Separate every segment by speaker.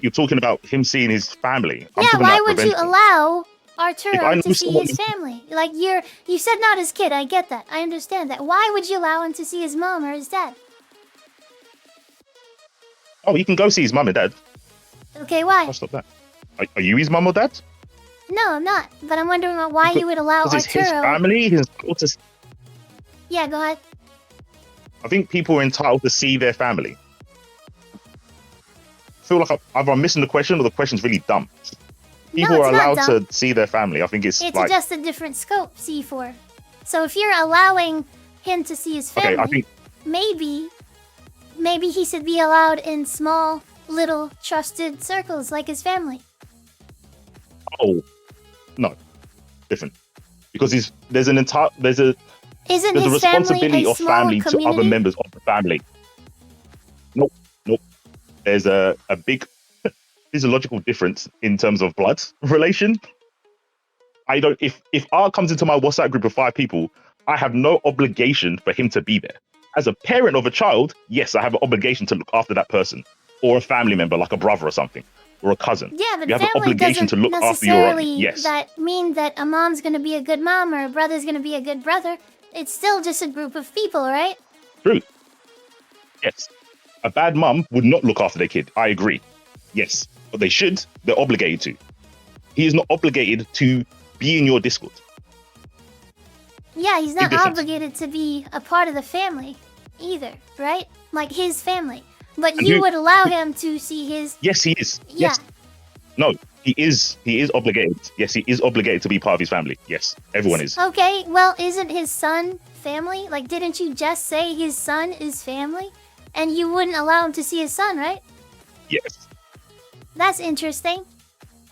Speaker 1: You're talking about him seeing his family.
Speaker 2: Yeah, why would you allow Arturo to see his family? Like, you said not his kid, I get that. I understand that. Why would you allow him to see his mom or his dad?
Speaker 1: Oh, he can go see his mum and dad.
Speaker 2: Okay, why?
Speaker 1: I'll stop that. Are you his mum or dad?
Speaker 2: No, I'm not. But I'm wondering why you would allow Arturo...
Speaker 1: It's his family, his daughters.
Speaker 2: Yeah, go ahead.
Speaker 1: I think people are entitled to see their family. I feel like either I'm missing the question or the question's really dumb. People are allowed to see their family. I think it's like...
Speaker 2: just a different scope, C4. So if you're allowing him to see his family,
Speaker 1: okay, I think...
Speaker 2: maybe he should be allowed in small, little, trusted circles like his family.
Speaker 1: Oh, no. Different. Because there's a responsibility of family to other members of the family. Nope. There's a big physiological difference in terms of blood relation. If R comes into my WhatsApp group of 5 people, I have no obligation for him to be there. As a parent of a child, yes, I have an obligation to look after that person, or a family member like a brother or something, or a cousin.
Speaker 2: Yeah, but
Speaker 1: you have an obligation to look after your own. Yes.
Speaker 2: That mean that a mom's gonna be a good mom or a brother's gonna be a good brother. It's still just a group of people, right?
Speaker 1: True. Yes. A bad mum would not look after their kid. I agree. Yes. But they should. They're obligated to. He is not obligated to be in your Discord.
Speaker 2: Yeah, he's not obligated to be a part of the family either, right? Like his family. But you would allow him to see his...
Speaker 1: Yes, he is.
Speaker 2: Yeah.
Speaker 1: Yes. No, he is obligated. Yes, he is obligated to be part of his family. Yes, everyone is.
Speaker 2: Okay, well, isn't his son family? Like, didn't you just say his son is family? And you wouldn't allow him to see his son, right?
Speaker 1: Yes.
Speaker 2: That's interesting.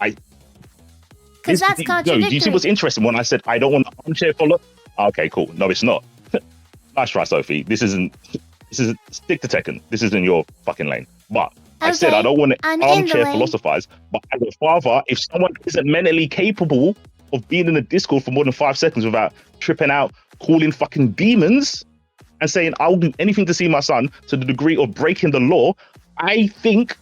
Speaker 2: Because that's contradictory.
Speaker 1: No, do you see what's interesting when I said I don't want an armchair follow? Okay, cool. No, it's not. Nice try, Sophie. This isn't stick to Tekken. This isn't your fucking lane. But I said I don't want to armchair philosophize. But as a father, if someone isn't mentally capable of being in a Discord for more than 5 seconds without tripping out, calling fucking demons, and saying I'll do anything to see my son to the degree of breaking the law, I think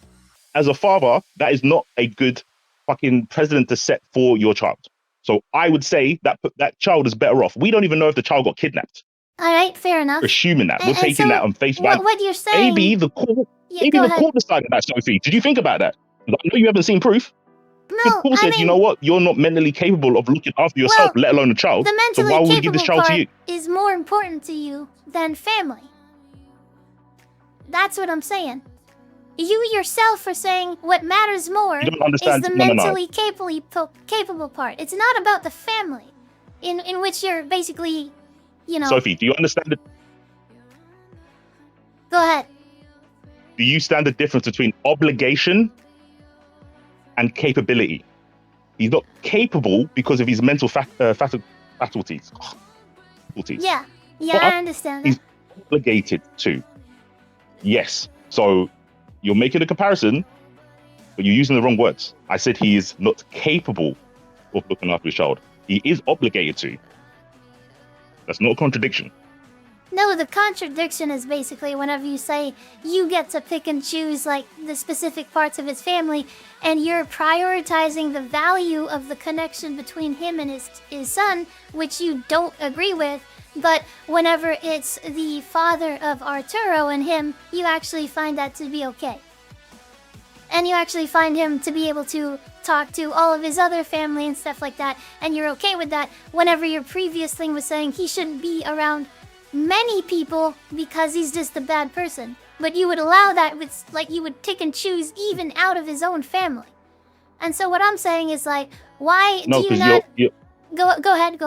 Speaker 1: as a father that is not a good fucking precedent to set for your child. So I would say that that child is better off. We don't even know if the child got kidnapped.
Speaker 2: All right, fair enough.
Speaker 1: We're assuming that. We're taking that on face value.
Speaker 2: What you're saying...
Speaker 1: Maybe the court decided that, Sophie. Did you think about that? I know you haven't seen proof.
Speaker 2: No,
Speaker 1: the court said, you know what? You're not mentally capable of looking after yourself, let alone a child. So why would we give this child to you?
Speaker 2: Is more important to you than family. That's what I'm saying. You yourself are saying what matters more is the mentally capable part. It's not about the family, in which you're basically, you know...
Speaker 1: Sophie, do you understand it?
Speaker 2: Go ahead.
Speaker 1: Do you understand the difference between obligation and capability? He's not capable because of his mental faculties.
Speaker 2: Yeah, I understand that.
Speaker 1: He's obligated to. Yes. So you're making a comparison, but you're using the wrong words. I said he is not capable of looking after his child. He is obligated to. That's not a contradiction.
Speaker 2: No, the contradiction is basically whenever you say you get to pick and choose like the specific parts of his family and you're prioritizing the value of the connection between him and his son, which you don't agree with, but whenever it's the father of Arturo and him, you actually find that to be okay. And you actually find him to be able to talk to all of his other family and stuff like that, and you're okay with that whenever your previous thing was saying he shouldn't be around many people because he's just a bad person. But you would allow that with, like, you would pick and choose even out of his own family. And so what I'm saying is, like, why do you not... Go ahead.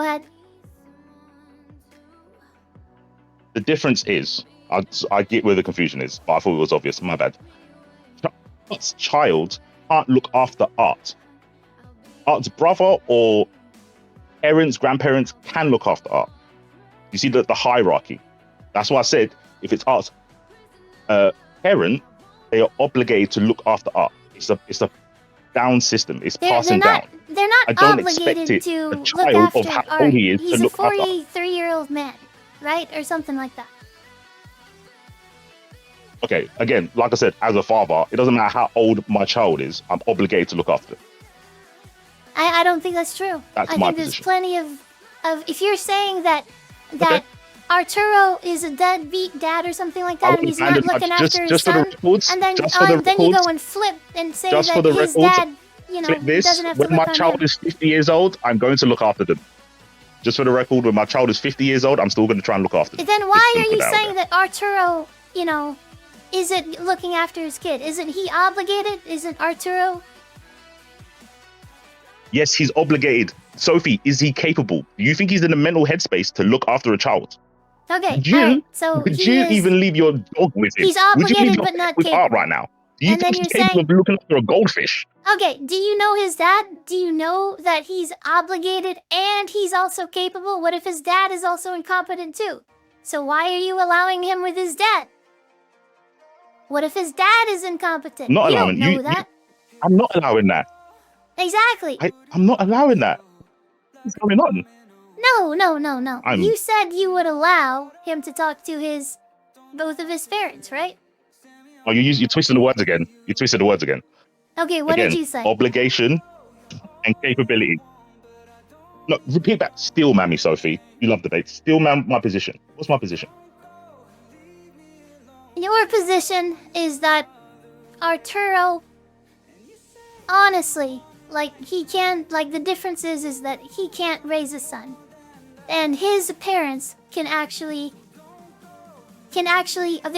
Speaker 1: The difference is, I get where the confusion is, but I thought it was obvious, my bad. Art's child can't look after Art. Art's brother or parents, grandparents can look after Art. You see the hierarchy. That's why I said if it's Art's parent, they are obligated to look after Art. It's a down system. It's passing down.
Speaker 2: They're not obligated to look after Art. He's a 43-year-old man, right? Or something like that.
Speaker 1: Okay, again, like I said, as a father, it doesn't matter how old my child is. I'm obligated to look after them.
Speaker 2: I don't think that's true.
Speaker 1: That's
Speaker 2: I
Speaker 1: my
Speaker 2: think there's
Speaker 1: position.
Speaker 2: plenty of if you're saying that Arturo is a deadbeat dad or something like that, and he's not looking after his son, and then you go and flip and say that his dad, doesn't have to
Speaker 1: when
Speaker 2: look
Speaker 1: my
Speaker 2: on
Speaker 1: child
Speaker 2: him.
Speaker 1: is 50 years old, I'm going to look after them. Just for the record, when my child is 50 years old, I'm still going to try and look after them.
Speaker 2: Then why are you saying that Arturo, isn't looking after his kid? Isn't he obligated? Isn't Arturo?
Speaker 1: Yes, he's obligated. Sophie, is he capable? Do you think he's in the mental headspace to look after a child?
Speaker 2: Okay,
Speaker 1: Would you,
Speaker 2: alright, so
Speaker 1: would you even leave your dog with him?
Speaker 2: He's
Speaker 1: Would you leave
Speaker 2: obligated
Speaker 1: your
Speaker 2: but
Speaker 1: pet
Speaker 2: not
Speaker 1: with
Speaker 2: capable.
Speaker 1: Art right now? Do you
Speaker 2: And then
Speaker 1: think he's
Speaker 2: you're
Speaker 1: capable of looking after a goldfish?
Speaker 2: Okay, do you know his dad? Do you know that he's obligated and he's also capable? What if his dad is also incompetent too? So why are you allowing him with his dad? What if his dad is incompetent?
Speaker 1: Not
Speaker 2: You
Speaker 1: allowing
Speaker 2: don't know that.
Speaker 1: I'm not allowing that.
Speaker 2: Exactly.
Speaker 1: I'm not allowing that. What's going on?
Speaker 2: No. You said you would allow him to talk to both of his parents, right?
Speaker 1: Oh, you're twisting the words again. You twisted the words again.
Speaker 2: Okay, what did you say?
Speaker 1: Obligation and capability. No, repeat that. Still, mammy Sophie. You love debate. Still, my position. What's my position?
Speaker 2: Your position is that Arturo, honestly, the difference is that he can't raise a son. And his parents they're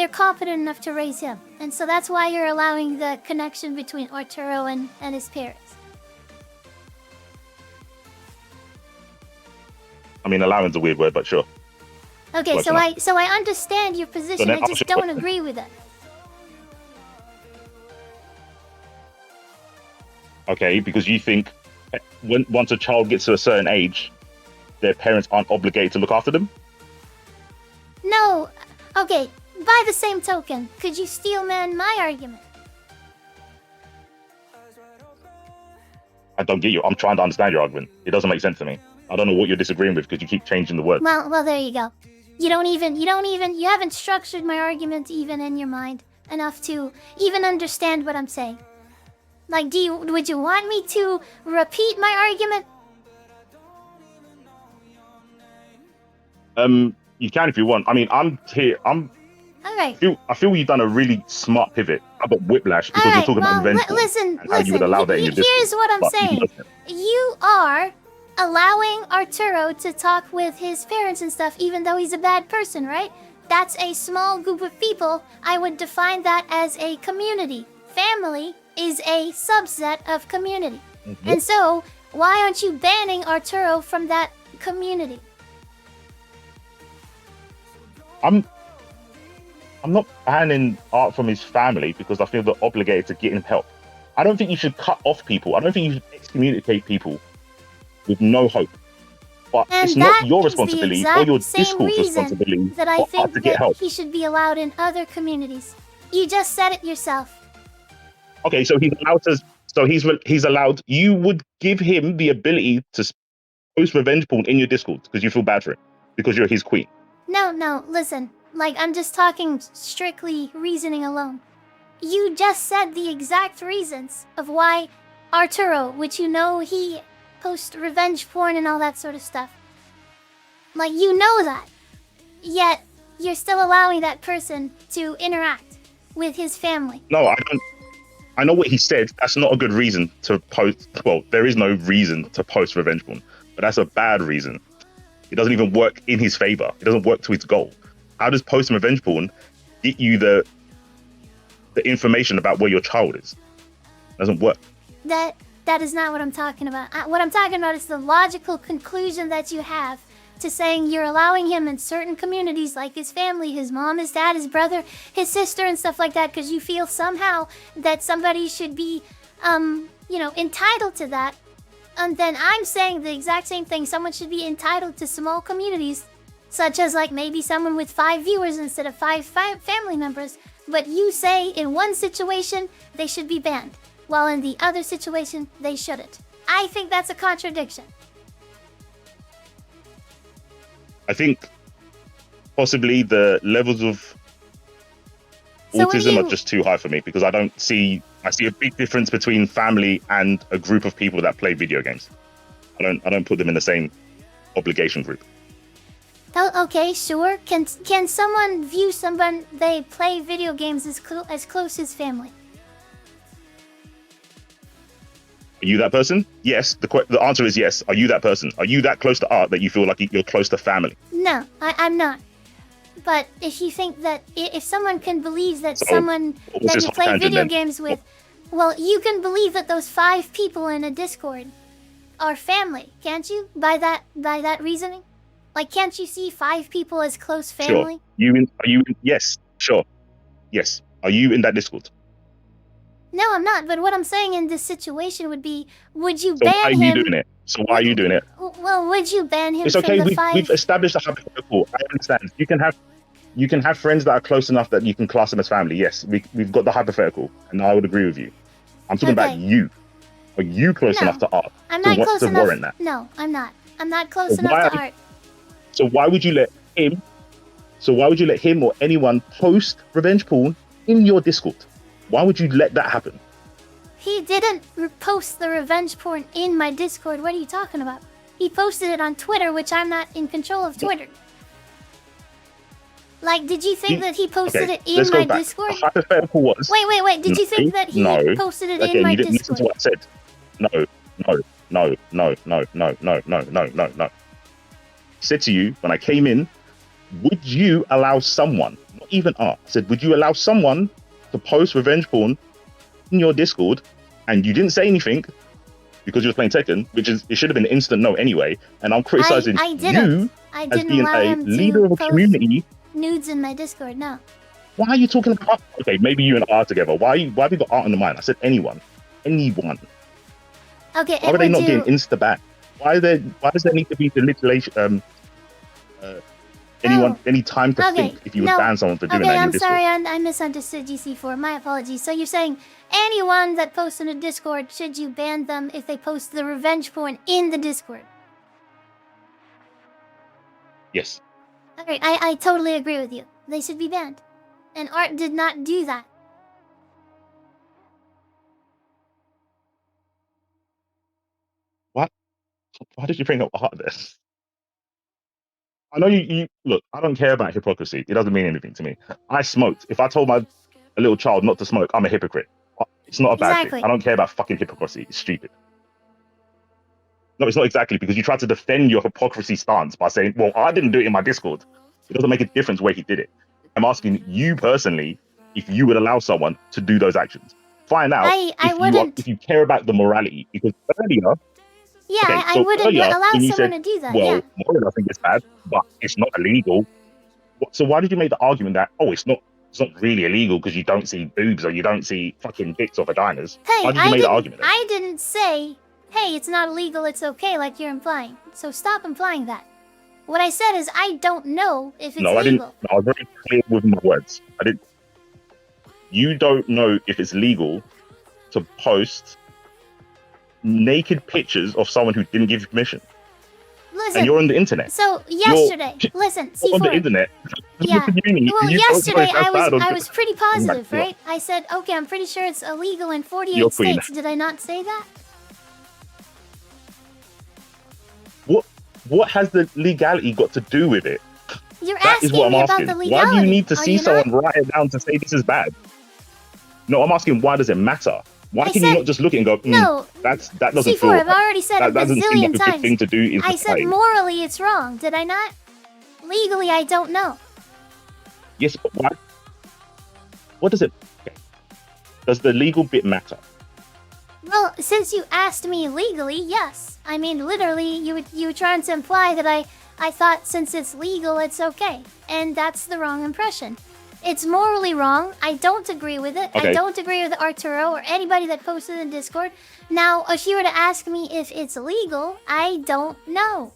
Speaker 2: competent enough to raise him. And so that's why you're allowing the connection between Arturo and his parents.
Speaker 1: I mean, allowing's a weird word, but sure.
Speaker 2: Okay, so I understand your position. I just don't agree with it.
Speaker 1: Okay, because you think once a child gets to a certain age, their parents aren't obligated to look after them?
Speaker 2: No. Okay, by the same token, could you steel man my argument?
Speaker 1: I don't get you. I'm trying to understand your argument. It doesn't make sense to me. I don't know what you're disagreeing with because you keep changing the words.
Speaker 2: Well, there you go. You haven't structured my argument even in your mind enough to even understand what I'm saying. Like, would you want me to repeat my argument?
Speaker 1: You can if you want. I mean, I'm here.
Speaker 2: Alright.
Speaker 1: I feel you've done a really smart pivot. I got whiplash because you're talking about revenge porn
Speaker 2: listen.
Speaker 1: how you would allow that in your discourse.
Speaker 2: Here's what I'm saying. You are allowing Arturo to talk with his parents and stuff, even though he's a bad person, right? That's a small group of people. I would define that as a community. Family is a subset of community. Mm-hmm. And so, why aren't you banning Arturo from that community?
Speaker 1: I'm not banning Art from his family because I feel they're obligated to get him help. I don't think you should cut off people. I don't think you should excommunicate people with no hope. But it's not your responsibility or your discourse responsibility
Speaker 2: that I think
Speaker 1: to get help.
Speaker 2: He should be allowed in other communities. You just said it yourself.
Speaker 1: Okay, so he's allowed to. So he's allowed. You would give him the ability to post revenge porn in your Discord because you feel bad for him because you're his queen.
Speaker 2: No. Listen. I'm just talking strictly reasoning alone. You just said the exact reasons of why Arturo, which he posts revenge porn and all that sort of stuff. You know that. Yet, you're still allowing that person to interact with his family.
Speaker 1: No, I don't. I know what he said. That's not a good reason to post. Well, there is no reason to post revenge porn, but that's a bad reason. It doesn't even work in his favor. It doesn't work to his goal. How does posting revenge porn get you the information about where your child is? It doesn't work.
Speaker 2: That is not what I'm talking about. What I'm talking about is the logical conclusion that you have to saying you're allowing him in certain communities, like his family, his mom, his dad, his brother, his sister, and stuff like that, because you feel somehow that somebody should be, entitled to that. And then I'm saying the exact same thing. Someone should be entitled to small communities, such as maybe someone with 5 viewers instead of 5 family members. But you say in one situation they should be banned, while in the other situation they shouldn't. I think that's a contradiction.
Speaker 1: I think possibly the levels of
Speaker 2: So
Speaker 1: autism are just too high for me because I see a big difference between family and a group of people that play video games. I don't put them in the same obligation group.
Speaker 2: Oh, okay, sure. Can someone view someone they play video games as close as family?
Speaker 1: Are you that person? Yes. The answer is yes. Are you that person? Are you that close to art that you feel like you're close to family?
Speaker 2: No, I'm not. But if you think that if someone can believe that someone that you play video games with, well, you can believe that those 5 people in a Discord are family, can't you? By that reasoning, like, can't you see 5 people as close family?
Speaker 1: Sure. Yes. Sure. Yes. Are you in that Discord?
Speaker 2: No, I'm not. But what I'm saying in this situation would be, would you
Speaker 1: ban him? So why are you doing it? Why are you doing it?
Speaker 2: Well, would you ban him?
Speaker 1: It's okay.
Speaker 2: From the 5?
Speaker 1: We've established a hypothetical. I understand. You can have friends that are close enough that you can class them as family. Yes, we've got the hypothetical, and I would agree with you. I'm talking about you. Are you close enough to art?
Speaker 2: I'm not close enough.
Speaker 1: Warrant that?
Speaker 2: No, I'm not. I'm not close enough to art.
Speaker 1: So why would you let him? So why would you let him or anyone post revenge porn in your Discord? Why would you let that happen?
Speaker 2: He didn't post the revenge porn in my Discord. What are you talking about? He posted it on Twitter, which I'm not in control of Twitter. Like, did you think that he posted it in my Discord?
Speaker 1: The hypothetical was...
Speaker 2: Wait. Did you think that he posted it in my Discord?
Speaker 1: You didn't listen to what I said. No. I said to you, when I came in, would you allow someone, not even art, I said, would you allow someone to post revenge porn in your Discord? And you didn't say anything because you were playing Tekken, it should have been an instant no anyway. And I'm criticizing you as being a leader of a community.
Speaker 2: Nudes in my Discord, no.
Speaker 1: Why are you talking about... Okay, maybe you and art together. Why have you got art in the mind? I said anyone. Anyone.
Speaker 2: Okay,
Speaker 1: why are they not getting insta-banned? Why does there need to be the manipulation? Any time to think if you would ban someone for doing that?
Speaker 2: I'm sorry, I misunderstood GC4. My apologies. So you're saying anyone that posts in a Discord, should you ban them if they post the revenge porn in the Discord?
Speaker 1: Yes.
Speaker 2: Alright, I totally agree with you. They should be banned. And art did not do that.
Speaker 1: What? Why did you bring up art this? I know you look, I don't care about hypocrisy. It doesn't mean anything to me. I smoked. If I told a little child not to smoke, I'm a hypocrite. It's not a bad thing. I don't care about fucking hypocrisy. It's stupid. No, it's not exactly, because you tried to defend your hypocrisy stance by saying, well, I didn't do it in my Discord. It doesn't make a difference where he did it. I'm asking you personally if you would allow someone to do those actions. Find out if you care about the morality, because earlier...
Speaker 2: Yeah, okay, I wouldn't allow someone to do that.
Speaker 1: Well, morally, I think it's bad, but it's not illegal. So why did you make the argument that, it's not really illegal because you don't see boobs or you don't see fucking dicks or vaginas?
Speaker 2: Hey,
Speaker 1: why did you make the argument?
Speaker 2: I didn't say, hey, it's not illegal, it's okay, like you're implying. So stop implying that. What I said is I don't know if it's legal.
Speaker 1: I didn't. I was very clear with my words. I didn't. You don't know if it's legal to post naked pictures of someone who didn't give you permission.
Speaker 2: Listen,
Speaker 1: and you're on the internet.
Speaker 2: So yesterday, listen, C4.
Speaker 1: On the internet.
Speaker 2: Yeah. Well, yesterday I was pretty positive, right? I said, okay, I'm pretty sure it's illegal in 48 states. Did I not say that?
Speaker 1: What has the legality got to do with it?
Speaker 2: You're asking me about the legality.
Speaker 1: Why do you need to see someone write it down to say this is bad? No, I'm asking, why does it matter? Why can you not just look at it and go,
Speaker 2: no,
Speaker 1: that doesn't feel
Speaker 2: I've already said a bazillion times.
Speaker 1: Good thing to do
Speaker 2: I said morally it's wrong. Did I not? Legally, I don't know.
Speaker 1: Yes, but why? What does it... Does the legal bit matter?
Speaker 2: Well, since you asked me legally, yes. I mean, literally, you were trying to imply that I thought since it's legal, it's okay. And that's the wrong impression. It's morally wrong. I don't agree with it. Okay. I don't agree with Arturo or anybody that posted in Discord. Now, if you were to ask me if it's legal, I don't know.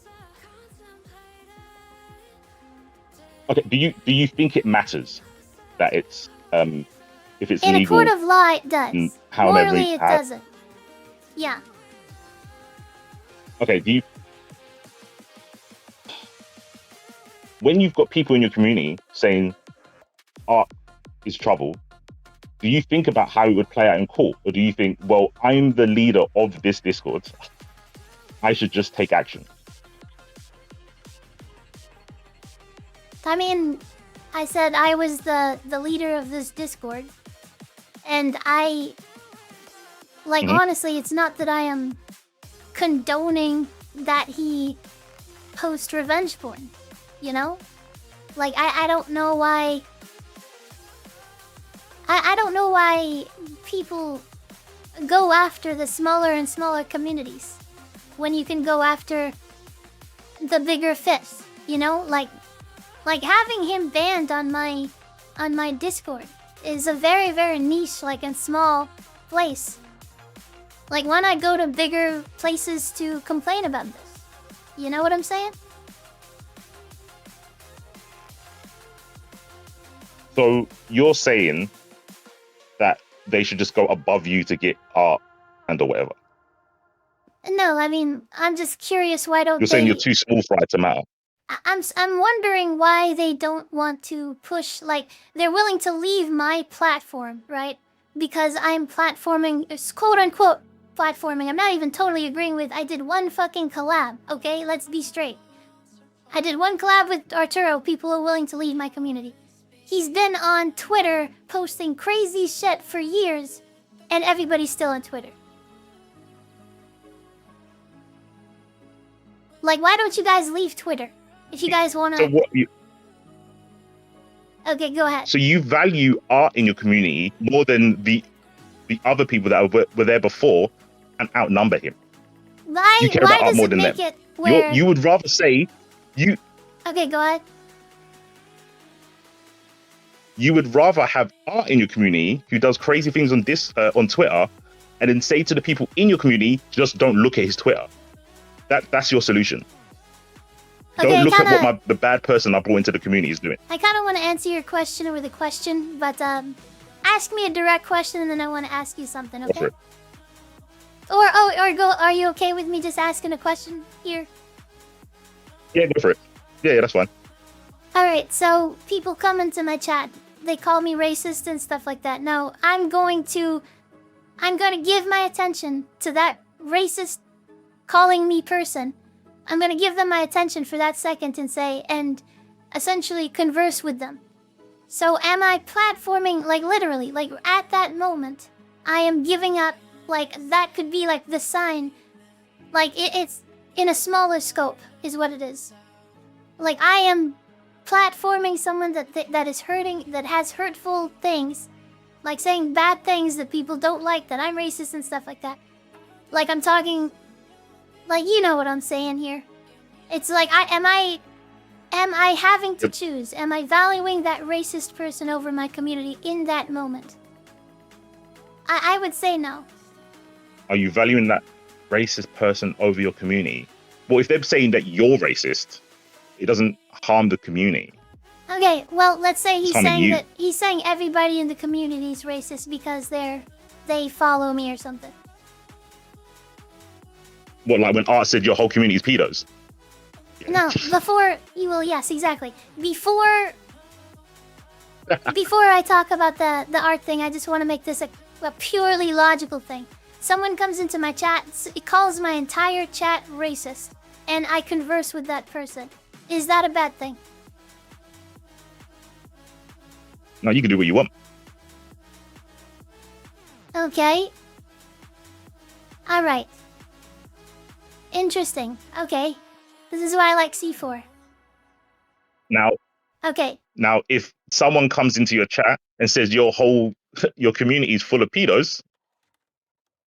Speaker 1: Okay, do you think it matters that it's if it's
Speaker 2: in
Speaker 1: legal?
Speaker 2: In a court of law, it does. Morally, it doesn't. Yeah.
Speaker 1: Okay, when you've got people in your community saying art is trouble, do you think about how it would play out in court? Or do you think, well, I'm the leader of this Discord, I should just take action?
Speaker 2: I mean, I said I was the leader of this Discord. And honestly, it's not that I am condoning that he post revenge porn, you know? Like, I don't know why... I don't know why people go after the smaller and smaller communities when you can go after the bigger fish, you know? Like having him banned on my Discord is a very, very niche, and small place. Like, why not go to bigger places to complain about this? You know what I'm saying?
Speaker 1: So you're saying that they should just go above you to get art and or whatever?
Speaker 2: No, I mean, I'm just curious, why don't
Speaker 1: You're saying you're too small for it to matter?
Speaker 2: I'm wondering why they don't want to push, they're willing to leave my platform, right? Because I'm platforming, quote-unquote platforming. I'm not even totally agreeing with, I did one fucking collab, okay? Let's be straight. I did one collab with Arturo, people are willing to leave my community. He's been on Twitter posting crazy shit for years, and everybody's still on Twitter. Like, why don't you guys leave Twitter? If you guys want to... Okay, go ahead.
Speaker 1: So you value art in your community more than the other people that were there before and outnumber him. You care about art more than them. You would rather say...
Speaker 2: Okay, go ahead.
Speaker 1: You would rather have art in your community who does crazy things on Twitter, and then say to the people in your community, just don't look at his Twitter. That's your solution.
Speaker 2: Okay,
Speaker 1: don't look at what the bad person I brought into the community is doing.
Speaker 2: I kind of want to answer your question with a question, but ask me a direct question, and then I want to ask you something, okay? Are you okay with me just asking a question here?
Speaker 1: Yeah, go for it. Yeah, that's fine.
Speaker 2: Alright, so people come into my chat. They call me racist and stuff like that. Now, I'm going to give my attention to that racist calling me person. I'm going to give them my attention for that second and essentially converse with them. So am I platforming, literally, at that moment, I am giving up, that could be the sign. It's in a smaller scope is what it is. I am platforming someone that is hurting, that has hurtful things, saying bad things that people don't like, that I'm racist and stuff like that. I'm talking, you know what I'm saying here. It's am I having to choose? Am I valuing that racist person over my community in that moment? I would say no.
Speaker 1: Are you valuing that racist person over your community? Well, if they're saying that you're racist, it doesn't harm the community.
Speaker 2: Okay, well, let's say he's saying everybody in the community is racist because they follow me or something.
Speaker 1: What, like when Art said your whole community is pedos?
Speaker 2: No, yes, exactly. Before I talk about the art thing, I just want to make this a purely logical thing. Someone comes into my chat, it calls my entire chat racist, and I converse with that person. Is that a bad thing?
Speaker 1: No, you can do what you want.
Speaker 2: Okay. Alright. Interesting. Okay. This is why I like C4.
Speaker 1: Now,
Speaker 2: okay.
Speaker 1: Now, if someone comes into your chat and says your community is full of pedos,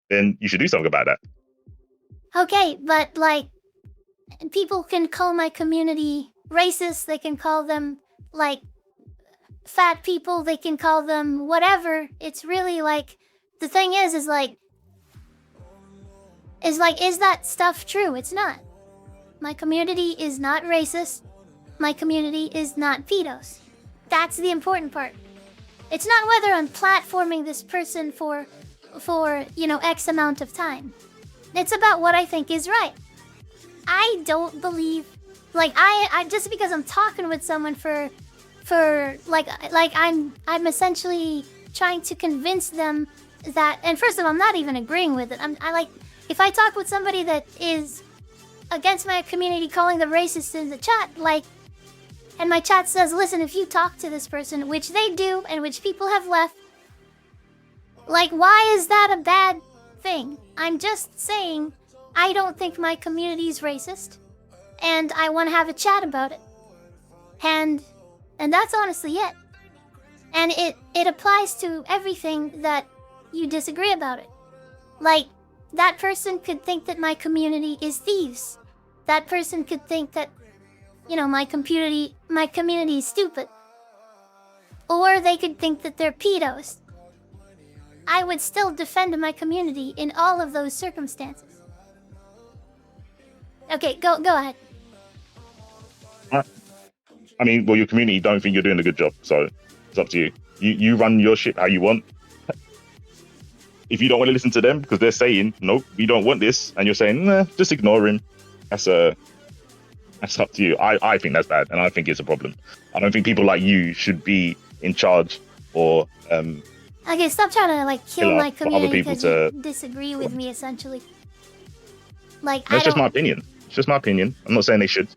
Speaker 1: then you should do something about that.
Speaker 2: Okay, but people can call my community racist. They can call them fat people. They can call them whatever. It's really the thing is that stuff true? It's not. My community is not racist. My community is not pedos. That's the important part. It's not whether I'm platforming this person for X amount of time. It's about what I think is right. I don't believe, I just because I'm talking with someone I'm essentially trying to convince them that, and first of all, I'm not even agreeing with it. I like, if I talk with somebody that is against my community calling them racist in the chat, like, and my chat says, listen, if you talk to this person, which they do, and which people have left, like, why is that a bad thing? I'm just saying, I don't think my community is racist, and I want to have a chat about it. And that's honestly it. And it applies to everything that you disagree about it. Like, that person could think that my community is thieves. That person could think that, you know, my community is stupid. Or they could think that they're pedos. I would still defend my community in all of those circumstances. Okay, go ahead.
Speaker 1: I mean, well, your community don't think you're doing a good job, so it's up to you. You run your shit how you want. If you don't want to listen to them because they're saying, nope, we don't want this, and you're saying, nah, just ignore him, that's up to you. I think that's bad, and I think it's a problem. I don't think people like you should be in charge or
Speaker 2: okay, stop trying to like kill my community because you
Speaker 1: to
Speaker 2: disagree with me, essentially. Like,
Speaker 1: that's just my opinion. It's just my opinion. I'm not saying they should.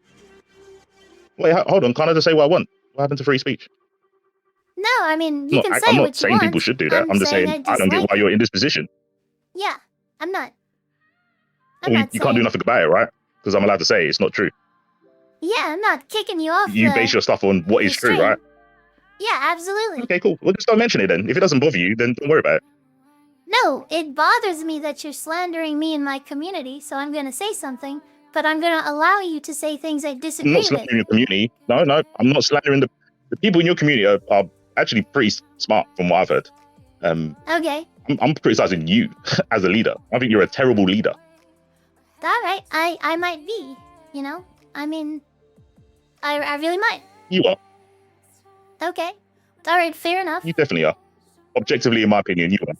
Speaker 1: Wait, hold on. Can't I just say what I want? What happened to free speech?
Speaker 2: No, I mean, you can say
Speaker 1: I'm
Speaker 2: what
Speaker 1: not
Speaker 2: you
Speaker 1: saying
Speaker 2: want.
Speaker 1: people should do that. I'm just saying I don't get why you're in this position.
Speaker 2: Yeah, I'm not.
Speaker 1: You can't do nothing about it, right? Because I'm allowed to say it's not true.
Speaker 2: Yeah, I'm not kicking you off.
Speaker 1: You base your stuff on what is true, right?
Speaker 2: Yeah, absolutely.
Speaker 1: Okay, cool. Well, just don't mention it then. If it doesn't bother you, then don't worry about it.
Speaker 2: No, it bothers me that you're slandering me and my community, so I'm gonna say something, but I'm gonna allow you to say things I disagree with.
Speaker 1: I'm not slandering your community. No, I'm not slandering the people in your community are actually pretty smart from what I've heard.
Speaker 2: Okay.
Speaker 1: I'm criticizing you as a leader. I think you're a terrible leader.
Speaker 2: All right, I might be, you know? I mean, I really might.
Speaker 1: You are.
Speaker 2: Okay. All right, fair enough.
Speaker 1: You definitely are. Objectively, in my opinion, you are.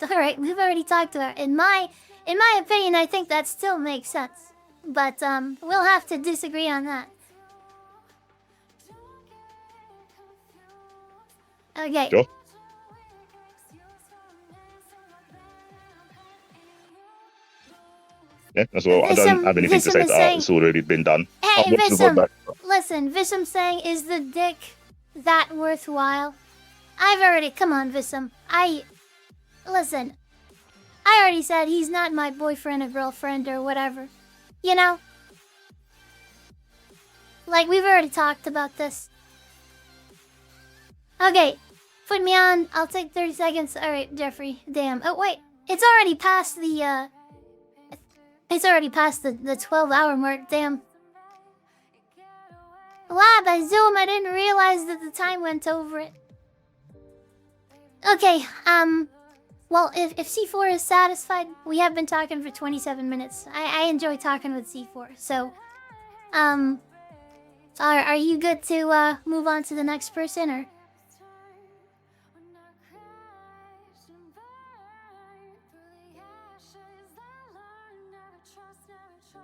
Speaker 2: All right, we've already talked to her. In my opinion, I think that still makes sense. But we'll have to disagree on that. Okay.
Speaker 1: Sure. Yeah, that's all. I don't have anything to say to that. It's already been done.
Speaker 2: Hey, Vissam, listen, Vissam saying, is the dick that worthwhile? Come on, Vissam. Listen, I already said he's not my boyfriend or girlfriend or whatever. You know? Like, we've already talked about this. Okay, put me on. I'll take 30 seconds. Alright, Jeffrey. Damn. Oh, wait. It's already past the, It's already past the 12-hour mark. Damn. Wow, by Zoom, I didn't realize that the time went over it. Okay, well, if C4 is satisfied, we have been talking for 27 minutes. I enjoy talking with C4, so, are you good to, move on to the next person, or?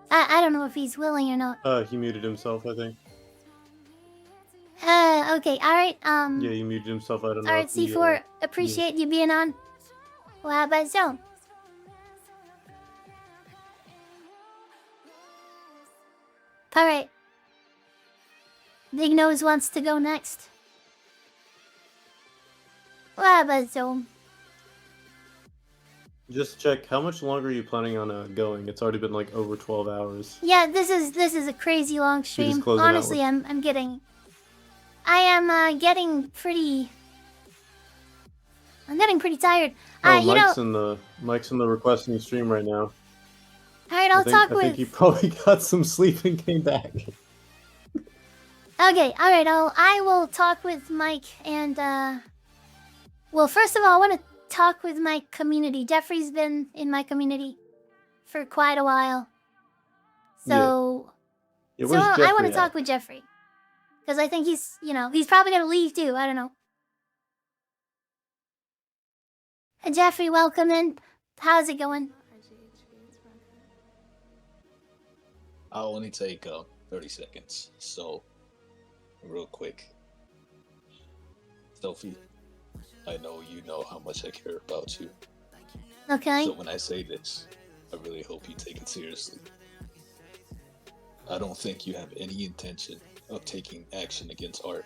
Speaker 2: I don't know if he's willing or not.
Speaker 3: He muted himself, I think.
Speaker 2: Okay, alright,
Speaker 3: Yeah, he muted himself, I don't know.
Speaker 2: Alright, C4, appreciate you being on. Well, how about Zone? Alright. Big Nose wants to go next. Well, how about Zone?
Speaker 3: Just check, how much longer are you planning on going? It's already been like over 12 hours.
Speaker 2: Yeah, this is a crazy long stream. Honestly, I am getting pretty tired.
Speaker 3: Oh, Mike's in the requesting stream right now.
Speaker 2: Alright, I think
Speaker 3: he probably got some sleep and came back.
Speaker 2: Okay, alright, I will talk with Mike and well, first of all, I want to talk with my community. Jeffrey's been in my community for quite a while. So,
Speaker 3: yeah.
Speaker 2: I want to talk with Jeffrey. Because I think he's probably going to leave too. I don't know. Hey, Jeffrey, welcome in. How's it going?
Speaker 4: I'll only take 30 seconds. So, real quick. Sophie, I know you know how much I care about you.
Speaker 2: Okay.
Speaker 4: So when I say this, I really hope you take it seriously. I don't think you have any intention of taking action against art.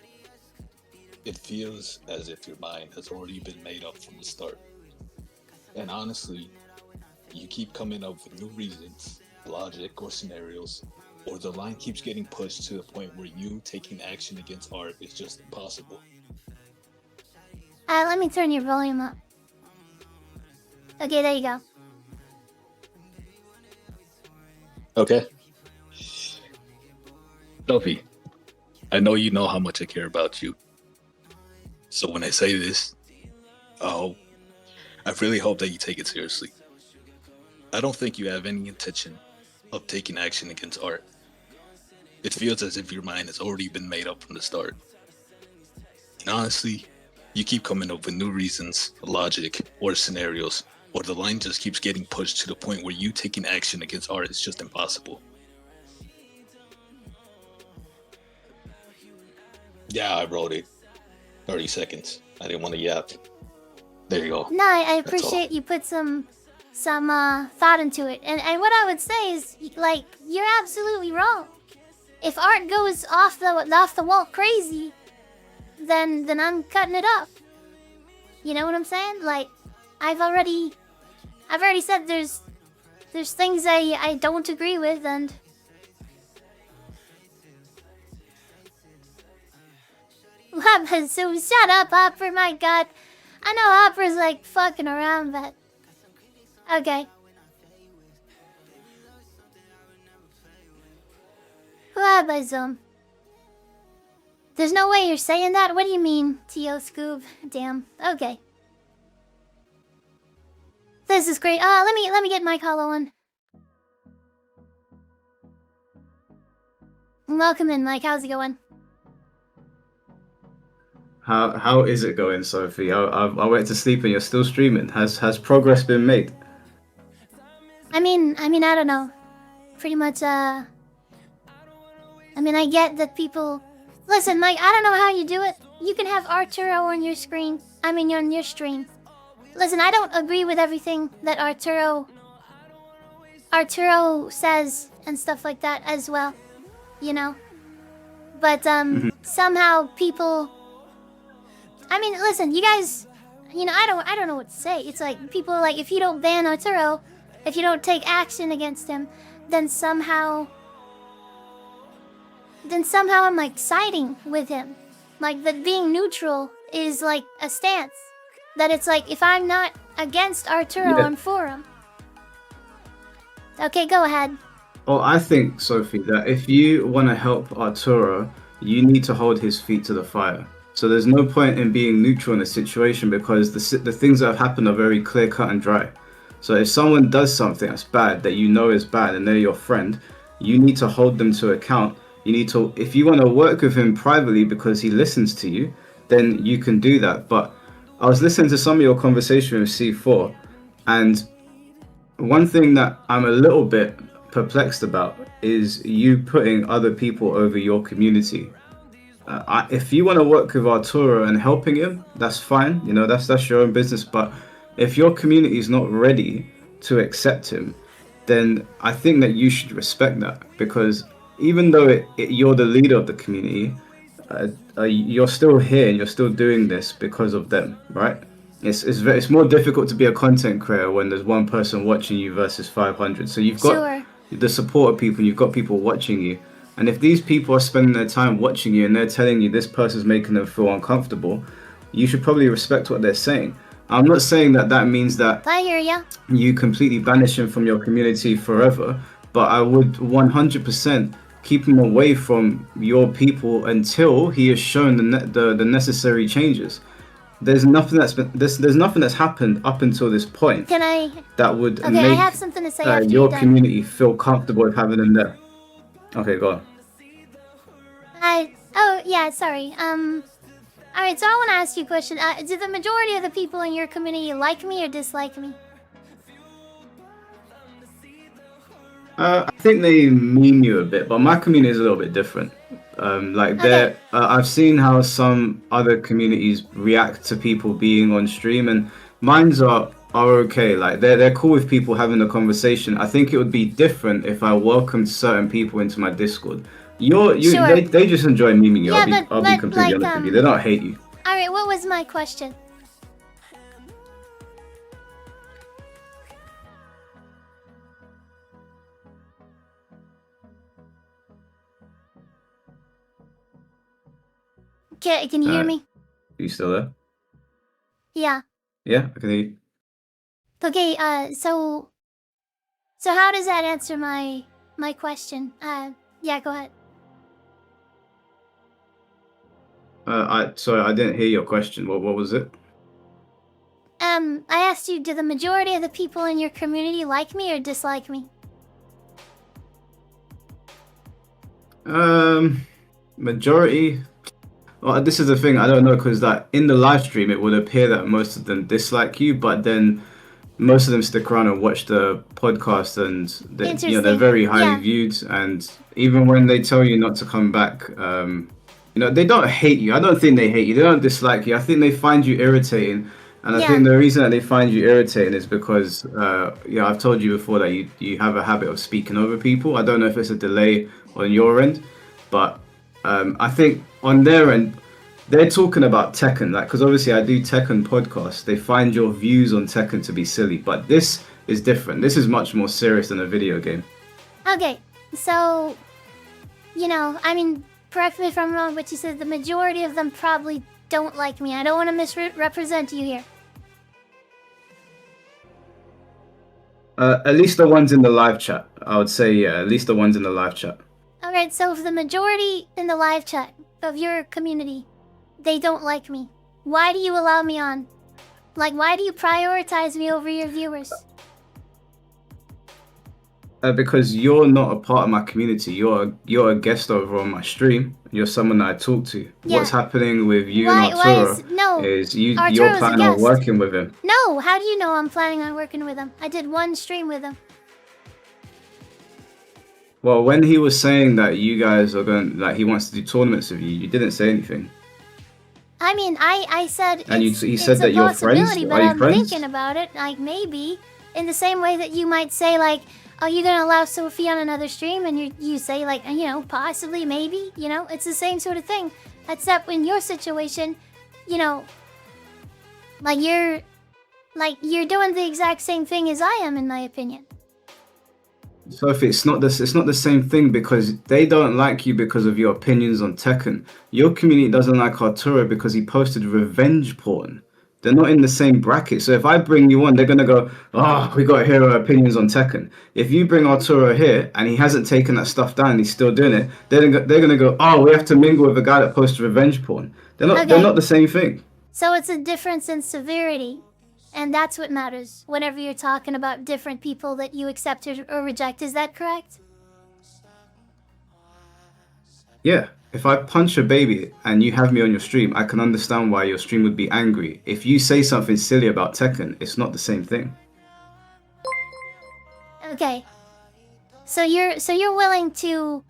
Speaker 4: It feels as if your mind has already been made up from the start. And honestly, you keep coming up with new reasons, logic, or scenarios, or the line keeps getting pushed to the point where you taking action against art is just impossible.
Speaker 2: Let me turn your volume up. Okay, there you go.
Speaker 4: Okay. Sophie, I know you know how much I care about you. So when I say this, I really hope that you take it seriously. I don't think you have any intention of taking action against art. It feels as if your mind has already been made up from the start. And honestly, you keep coming up with new reasons, logic, or scenarios, or the line just keeps getting pushed to the point where you taking action against art is just impossible. Yeah, I wrote it. 30 seconds. I didn't want to yap. There you go.
Speaker 2: No, I appreciate you put some thought into it. And what I would say is, like, you're absolutely wrong. If art goes off the wall crazy, then I'm cutting it off. You know what I'm saying? Like, I've already said there's things I don't agree with, and so shut up, Hopper. My God, I know Hopper's like fucking around, but okay. There's no way you're saying that? What do you mean, T.O. Scoob? Damn. Okay. This is great. Let me get Mike Hollow on. Welcome in, Mike. How's it going?
Speaker 5: How is it going, Sophie? I went to sleep and you're still streaming. Has progress been made?
Speaker 2: I mean, I don't know. Pretty much, I mean, I get that people... Listen, Mike, I don't know how you do it. You can have Arturo on your screen. I mean, on your stream. Listen, I don't agree with everything that Arturo says and stuff like that as well. You know? But, somehow people... I mean, listen, you guys... You know, I don't know what to say. It's like, people are like, if you don't ban Arturo, if you don't take action against him, then somehow I'm like siding with him. Like that being neutral is like a stance. That it's like if I'm not against Arturo, I'm for him. Okay, go ahead.
Speaker 5: Well, I think, Sophie, that if you want to help Arturo, you need to hold his feet to the fire. So there's no point in being neutral in a situation because the things that have happened are very clear cut and dry. So if someone does something that's bad that you know is bad and they're your friend, you need to hold them to account. You need to, if you want to work with him privately because he listens to you, then you can do that. But I was listening to some of your conversation with C4, and one thing that I'm a little bit perplexed about is you putting other people over your community. If you want to work with Arturo and helping him, that's fine. You know, that's your own business. But if your community is not ready to accept him, then I think that you should respect that, because even though you're the leader of the community, you're still here and you're still doing this because of them, right? It's more difficult to be a content creator when there's one person watching you versus 500. So you've got the support of people, you've got people watching you. And if these people are spending their time watching you and they're telling you this person's making them feel uncomfortable, you should probably respect what they're saying. I'm not saying that means that
Speaker 2: I hear ya. You
Speaker 5: completely banish him from your community forever, but I would 100% keep him away from your people until he has shown the necessary changes. There's nothing that's happened up until this point that would make
Speaker 2: I have something to say
Speaker 5: your community feel comfortable with having him there. Okay, go on.
Speaker 2: Sorry. Alright, so I want to ask you a question. Do the majority of the people in your community like me or dislike me?
Speaker 5: I think they meme you a bit, but my community is a little bit different.
Speaker 2: Okay.
Speaker 5: I've seen how some other communities react to people being on stream, and mine's are okay. Like they're cool with people having a conversation. I think it would be different if I welcomed certain people into my Discord.
Speaker 2: Sure.
Speaker 5: They just enjoy memeing you.
Speaker 2: Yeah,
Speaker 5: I'll be
Speaker 2: but
Speaker 5: completely
Speaker 2: like
Speaker 5: honest with you. They don't hate you.
Speaker 2: All right, what was my question? Can you hear me?
Speaker 5: Are you still there?
Speaker 2: Yeah.
Speaker 5: Yeah, I can hear you.
Speaker 2: Okay, so how does that answer my question? Yeah, go ahead.
Speaker 5: Sorry, I didn't hear your question. What was it?
Speaker 2: I asked you, do the majority of the people in your community like me or dislike me?
Speaker 5: Majority. Well, this is the thing. I don't know because that in the live stream it would appear that most of them dislike you, but then most of them stick around and watch the podcast, and they're very highly viewed. And even when they tell you not to come back, they don't hate you. I don't think they hate you. They don't dislike you. I think they find you irritating. And I think the reason that they find you irritating is because, I've told you before that you have a habit of speaking over people. I don't know if it's a delay on your end, but I think on their end, they're talking about Tekken, because obviously I do Tekken podcasts. They find your views on Tekken to be silly, but this is different. This is much more serious than a video game.
Speaker 2: Okay, so, correct me if I'm wrong, but you said the majority of them probably don't like me. I don't want to misrepresent you here.
Speaker 5: At least the ones in the live chat. I would say, yeah, at least the ones in the live chat.
Speaker 2: Alright, so if the majority in the live chat of your community, they don't like me, why do you allow me on? Why do you prioritize me over your viewers?
Speaker 5: Because you're not a part of my community. You're a guest over on my stream. You're someone that I talk to. Yeah. What's happening with you and Arturo is you're planning on working with him.
Speaker 2: No, how do you know I'm planning on working with him? I did one stream with him.
Speaker 5: Well, when he was saying that you guys are going, he wants to do tournaments with you, you didn't say anything.
Speaker 2: I mean, I said
Speaker 5: and he said that you're friends.
Speaker 2: But I'm thinking about it. Maybe in the same way that you might say are you gonna allow Sophie on another stream? And you say possibly, maybe, it's the same sort of thing. Except in your situation, you're doing the exact same thing as I am, in my opinion.
Speaker 5: Sophie, it's not the same thing because they don't like you because of your opinions on Tekken. Your community doesn't like Arturo because he posted revenge porn. They're not in the same bracket. So if I bring you on, they're gonna go, "Oh, we got to hear our opinions on Tekken." If you bring Arturo here and he hasn't taken that stuff down, he's still doing it. They're gonna go, "Oh, we have to mingle with a guy that posts revenge porn." They're not the same thing.
Speaker 2: So it's a difference in severity, and that's what matters whenever you're talking about different people that you accept or reject. Is that correct?
Speaker 5: Yeah. If I punch a baby and you have me on your stream, I can understand why your stream would be angry. If you say something silly about Tekken, it's not the same thing.
Speaker 2: Okay. So you're willing to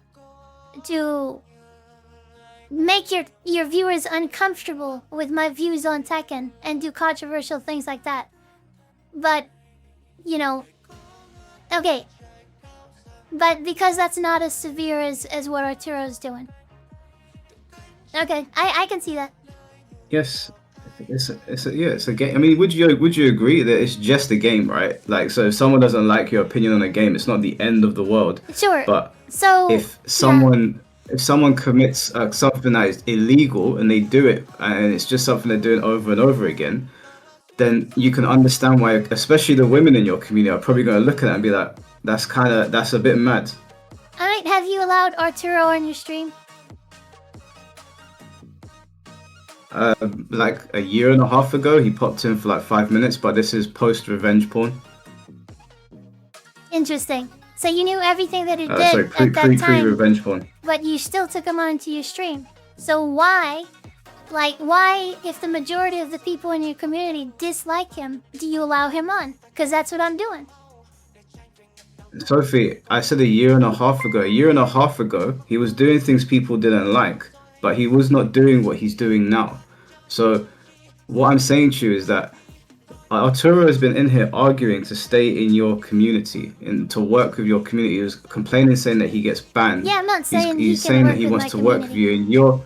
Speaker 2: make your viewers uncomfortable with my views on Tekken and do controversial things like that. But, okay. But because that's not as severe as what Arturo's doing. Okay, I can see that.
Speaker 5: Yes, it's a game. I mean, would you agree that it's just a game, right? So if someone doesn't like your opinion on a game, it's not the end of the world.
Speaker 2: Sure.
Speaker 5: But
Speaker 2: so
Speaker 5: if someone commits something that is illegal and they do it, and it's just something they're doing over and over again, then you can understand why, especially the women in your community, are probably going to look at that and be like, that's a bit mad.
Speaker 2: All right, have you allowed Arturo on your stream?
Speaker 5: A year and a half ago, he popped in for 5 minutes, but this is post-revenge porn.
Speaker 2: Interesting. So you knew everything that he did at that time,
Speaker 5: pre-revenge porn.
Speaker 2: But you still took him onto your stream. So why, if the majority of the people in your community dislike him, do you allow him on? Because that's what I'm doing.
Speaker 5: Sophie, I said a year and a half ago. A year and a half ago, he was doing things people didn't like, but he was not doing what he's doing now. So, what I'm saying to you is that Arturo has been in here arguing to stay in your community and to work with your community. He was complaining, saying that he gets banned.
Speaker 2: Yeah, I'm not saying
Speaker 5: he's
Speaker 2: he can
Speaker 5: saying
Speaker 2: work
Speaker 5: that he
Speaker 2: with
Speaker 5: wants
Speaker 2: my
Speaker 5: to work with
Speaker 2: community.
Speaker 5: you, and you're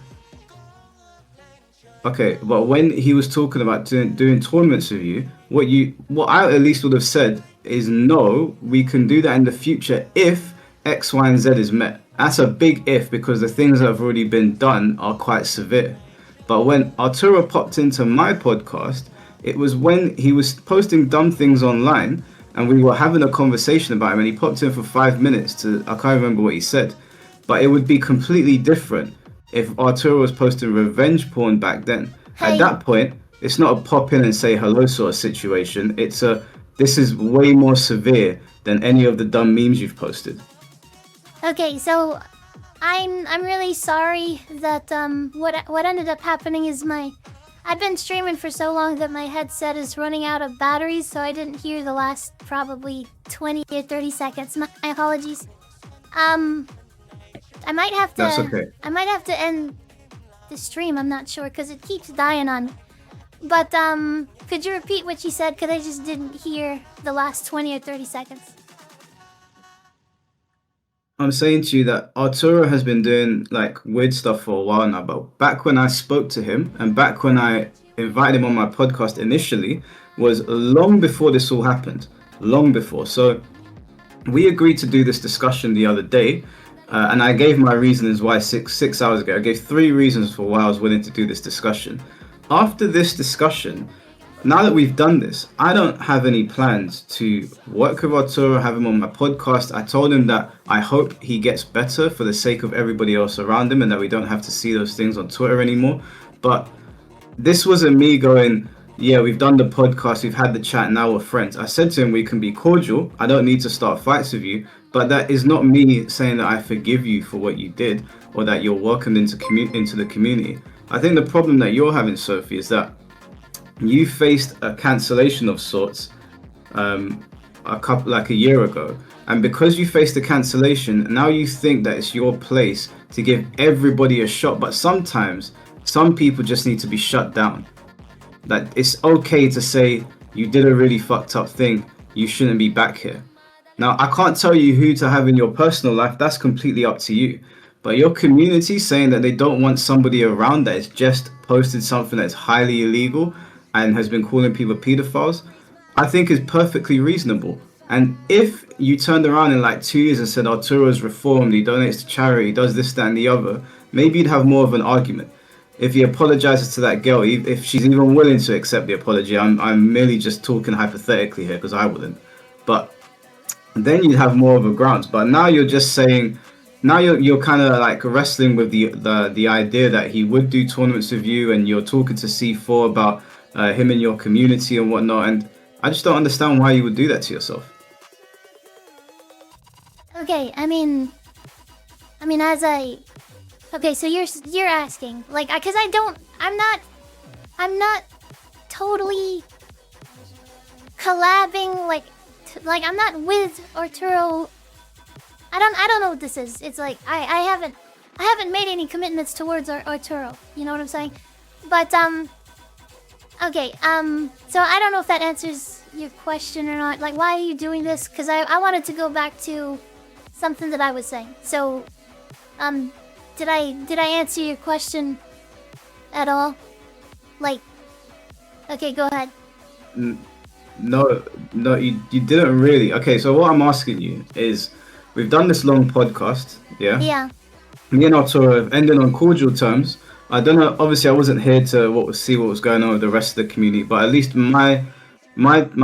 Speaker 5: okay. But when he was talking about doing tournaments with you, what I at least would have said is no, we can do that in the future if X, Y, and Z is met. That's a big if because the things that have already been done are quite severe. But when Arturo popped into my podcast, it was when he was posting dumb things online and we were having a conversation about him and he popped in for 5 minutes I can't remember what he said. But it would be completely different if Arturo was posting revenge porn back then.
Speaker 2: Hey.
Speaker 5: At that point, it's not a pop in and say hello sort of situation. This is way more severe than any of the dumb memes you've posted.
Speaker 2: Okay, so I'm really sorry that what ended up happening is I've been streaming for so long that my headset is running out of batteries, so I didn't hear the last probably 20 or 30 seconds. My apologies. I might have to.
Speaker 5: That's okay.
Speaker 2: I might have to end the stream. I'm not sure because it keeps dying on me. But could you repeat what you said? Because I just didn't hear the last 20 or 30 seconds.
Speaker 5: I'm saying to you that Arturo has been doing like weird stuff for a while now, but back when I spoke to him and back when I invited him on my podcast initially was long before this all happened, long before. So we agreed to do this discussion the other day, and I gave my reasons why six hours ago. I gave 3 reasons for why I was willing to do this discussion. After this discussion, now that we've done this, I don't have any plans to work with Arturo, have him on my podcast. I told him that I hope he gets better for the sake of everybody else around him and that we don't have to see those things on Twitter anymore. But this wasn't me going, yeah, we've done the podcast, we've had the chat, now we're friends. I said to him, we can be cordial. I don't need to start fights with you. But that is not me saying that I forgive you for what you did or that you're welcomed into the community. I think the problem that you're having, Sophie, is that you faced a cancellation of sorts a year ago, and because you faced a cancellation, now you think that it's your place to give everybody a shot. But sometimes some people just need to be shut down. That it's okay to say you did a really fucked up thing, you shouldn't be back here. Now I can't tell you who to have in your personal life, that's completely up to you. But your community saying that they don't want somebody around that has just posted something that's highly illegal and has been calling people pedophiles, I think is perfectly reasonable. And if you turned around in like 2 years and said Arturo's reformed, he donates to charity, he does this, that, and the other, maybe you'd have more of an argument. If he apologizes to that girl, if she's even willing to accept the apology, I'm merely just talking hypothetically here because I wouldn't. But then you'd have more of a grounds. But now you're just saying, now you're kind of like wrestling with the idea that he would do tournaments with you, and you're talking to C4 about him in your community and whatnot, and I just don't understand why you would do that to yourself.
Speaker 2: Okay, I mean, okay, so you're asking, like, because I'm not totally collabing, like I'm not with Arturo. I don't know what this is. It's like I haven't made any commitments towards Arturo. You know what I'm saying? But okay, so I don't know if that answers your question or not. Like, why are you doing this? Because I wanted to go back to something that I was saying. So, did I answer your question at all? Like, okay, go ahead.
Speaker 5: No, you didn't really. Okay, so what I'm asking you is, we've done this long podcast, yeah?
Speaker 2: Yeah.
Speaker 5: Me and Arturo have ended on cordial terms. I don't know, obviously I wasn't here to see what was going on with the rest of the community, but at least my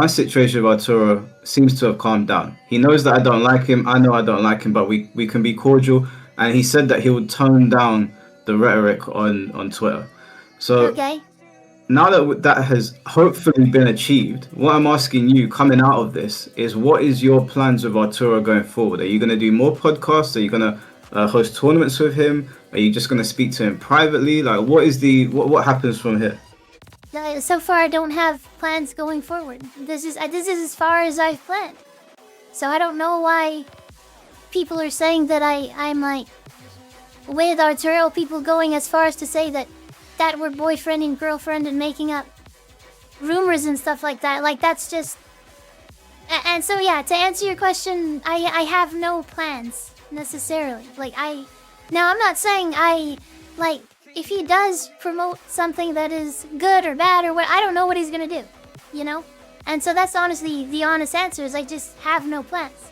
Speaker 5: situation with Arturo seems to have calmed down. He knows that I don't like him, I know I don't like him, but we can be cordial, and he said that he would tone down the rhetoric on Twitter. So
Speaker 2: okay.
Speaker 5: Now that has hopefully been achieved, what I'm asking you coming out of this is, what is your plans with Arturo going forward? Are you going to do more podcasts? Are you going to host tournaments with him? Are you just going to speak to him privately? Like, what happens from here?
Speaker 2: So far, I don't have plans going forward. This is as far as I've planned. So I don't know why people are saying that I'm like with Arturo, people going as far as to say that we're boyfriend and girlfriend and making up rumors and stuff like that. Like, that's just... And so, yeah, to answer your question, I have no plans, necessarily. Like, Now, I'm not saying like, if he does promote something that is good or bad or what, I don't know what he's gonna do, you know? And so that's honestly the honest answer, is I just have no plans.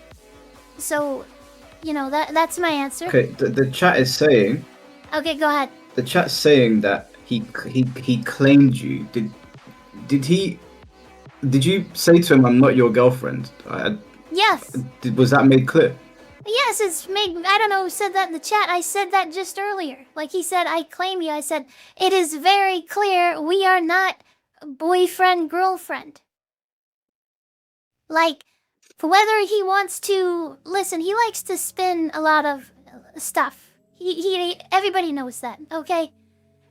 Speaker 2: So, you know, that's my answer.
Speaker 5: Okay, the chat is saying...
Speaker 2: Okay, go ahead.
Speaker 5: The chat's saying that he claimed you. Did you say to him, "I'm not your girlfriend"?
Speaker 2: Yes.
Speaker 5: Was that made clear?
Speaker 2: Yes, it's made... I don't know who said that in the chat. I said that just earlier. Like, he said, I claim you. I said, it is very clear we are not boyfriend, girlfriend. Like, whether he wants to... Listen, he likes to spin a lot of stuff. Everybody knows that, okay?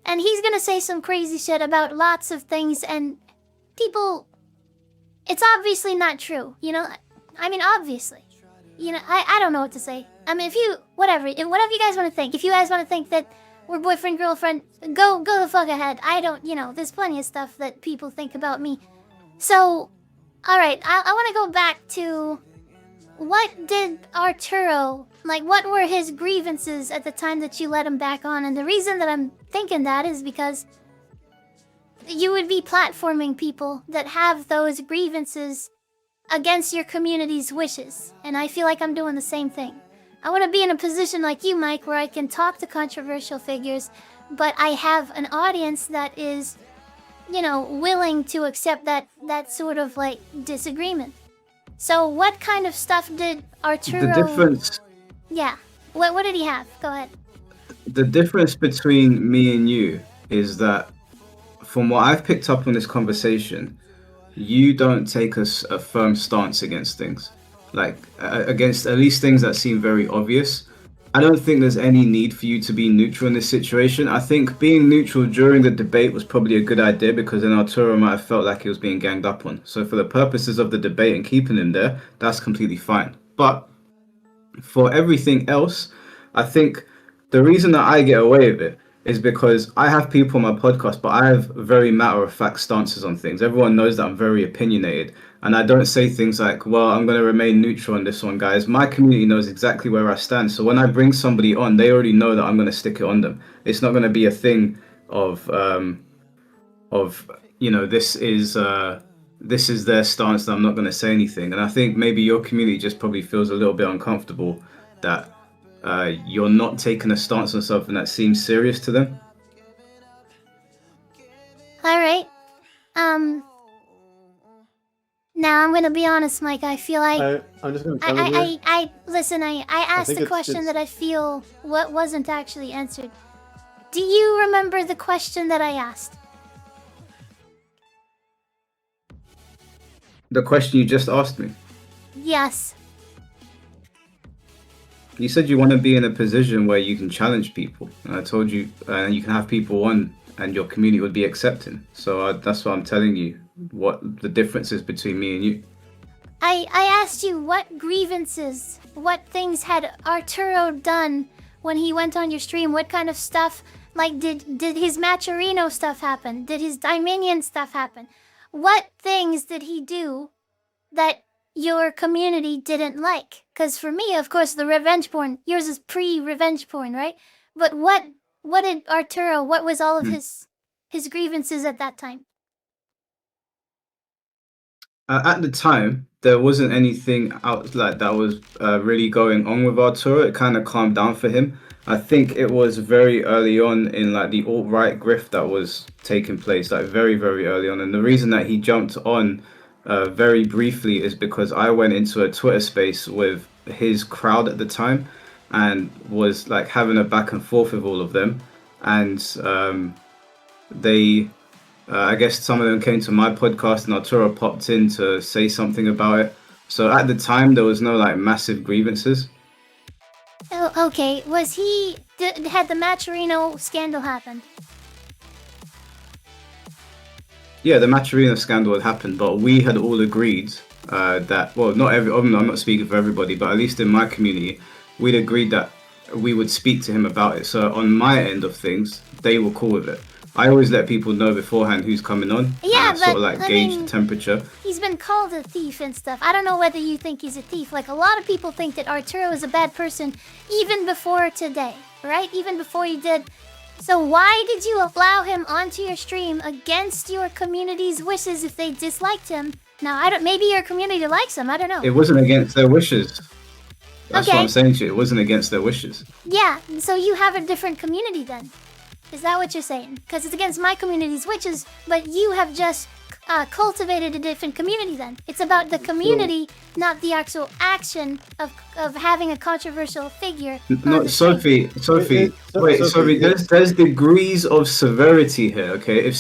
Speaker 2: And he's gonna say some crazy shit about lots of things, and people... It's obviously not true, you know? I mean, obviously. You know, I don't know what to say. I mean, whatever you guys want to think. If you guys want to think that we're boyfriend, girlfriend, go the fuck ahead. I don't, you know, there's plenty of stuff that people think about me. So, alright, I want to go back to... What did Arturo... Like, what were his grievances at the time that you let him back on? And the reason that I'm thinking that is because you would be platforming people that have those grievances against your community's wishes. And I feel like I'm doing the same thing. I want to be in a position like you, Mike, where I can talk to controversial figures, but I have an audience that is, you know, willing to accept that sort of, like, disagreement. So what kind of stuff did Arturo...
Speaker 5: The difference...
Speaker 2: Yeah. What did he have? Go ahead.
Speaker 5: The difference between me and you is that, from what I've picked up on this conversation, you don't take a firm stance against things. Like, against at least things that seem very obvious. I don't think there's any need for you to be neutral in this situation. I think being neutral during the debate was probably a good idea, because then Arturo might have felt like he was being ganged up on. So for the purposes of the debate and keeping him there, that's completely fine. But for everything else, I think the reason that I get away with it is because I have people on my podcast, but I have very matter-of-fact stances on things. Everyone knows that I'm very opinionated, and I don't say things like, well, I'm going to remain neutral on this one, guys. My community knows exactly where I stand, so when I bring somebody on, they already know that I'm going to stick it on them. It's not going to be a thing of you know, this is their stance, that I'm not going to say anything. And I think maybe your community just probably feels a little bit uncomfortable that you're not taking a stance on something that seems serious to them.
Speaker 2: Alright. Now I'm gonna be honest, Mike. I feel like...
Speaker 3: I'm just gonna come in here.
Speaker 2: Listen, I asked
Speaker 3: think
Speaker 2: a
Speaker 3: it's-
Speaker 2: question that I feel wasn't actually answered. Do you remember the question that I asked?
Speaker 5: The question you just asked me.
Speaker 2: Yes.
Speaker 5: You said you want to be in a position where you can challenge people. And I told you, you can have people on and your community would be accepting. So that's what I'm telling you, what the difference is between me and you.
Speaker 2: I asked you what grievances, what things had Arturo done when he went on your stream? What kind of stuff, like did his Maturino stuff happen? Did his Dominion stuff happen? What things did he do that your community didn't like? Because for me, of course, the revenge porn, yours is pre-revenge porn, right? But what did Arturo, what was all of his grievances at that time?
Speaker 5: At the time, there wasn't anything out like that was really going on with Arturo. It kind of calmed down for him. I think it was very early on in like the alt-right grift that was taking place, like very, very early on. And the reason that he jumped on very briefly is because I went into a Twitter space with his crowd at the time and was like having a back and forth with all of them. And they... I guess some of them came to my podcast and Arturo popped in to say something about it. So at the time, there was no like massive grievances.
Speaker 2: Oh, okay. Was he... had the Maturino scandal happened?
Speaker 5: Yeah, the Maturino scandal had happened, but we had all agreed that, well, not every, I'm not speaking for everybody, but at least in my community, we'd agreed that we would speak to him about it. So on my end of things, they were cool with it. I always let people know beforehand who's coming on.
Speaker 2: Yeah,
Speaker 5: and sort of
Speaker 2: but,
Speaker 5: like
Speaker 2: I
Speaker 5: gauge
Speaker 2: mean,
Speaker 5: the temperature.
Speaker 2: He's been called a thief and stuff. I don't know whether you think he's a thief. Like, a lot of people think that Arturo is a bad person even before today, right? Even before you did. So why did you allow him onto your stream against your community's wishes if they disliked him? Now, I don't. Maybe your community likes him. I don't know.
Speaker 5: It wasn't against their wishes. That's
Speaker 2: Okay.
Speaker 5: what I'm saying to you. It wasn't against their wishes.
Speaker 2: Yeah, so you have a different community then. Is that what you're saying? Because it's against my community's wishes, but you have just cultivated a different community then. It's about the community, not the actual action of having a controversial figure.
Speaker 5: No, Sophie, wait, Sophie, there's degrees of severity here, okay?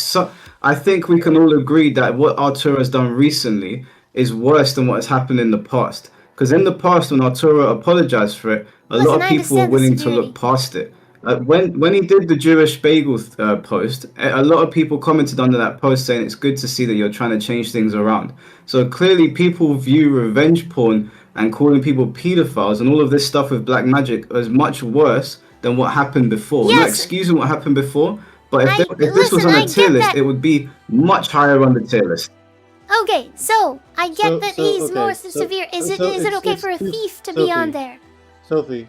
Speaker 5: I think we can all agree that what Arturo has done recently is worse than what has happened in the past. Because in the past, when Arturo apologized for it, a lot of people were willing to look past it. When he did the Jewish bagel post, a lot of people commented under that post saying it's good to see that you're trying to change things around. So clearly people view revenge porn and calling people pedophiles and all of this stuff with black magic as much worse than what happened before.
Speaker 2: Yes.
Speaker 5: Not excusing what happened before, but if this was on a tier list, it would be much higher on the tier list.
Speaker 2: Okay, so I get that he's more severe. Is it okay for a thief to be on there?
Speaker 3: Sophie,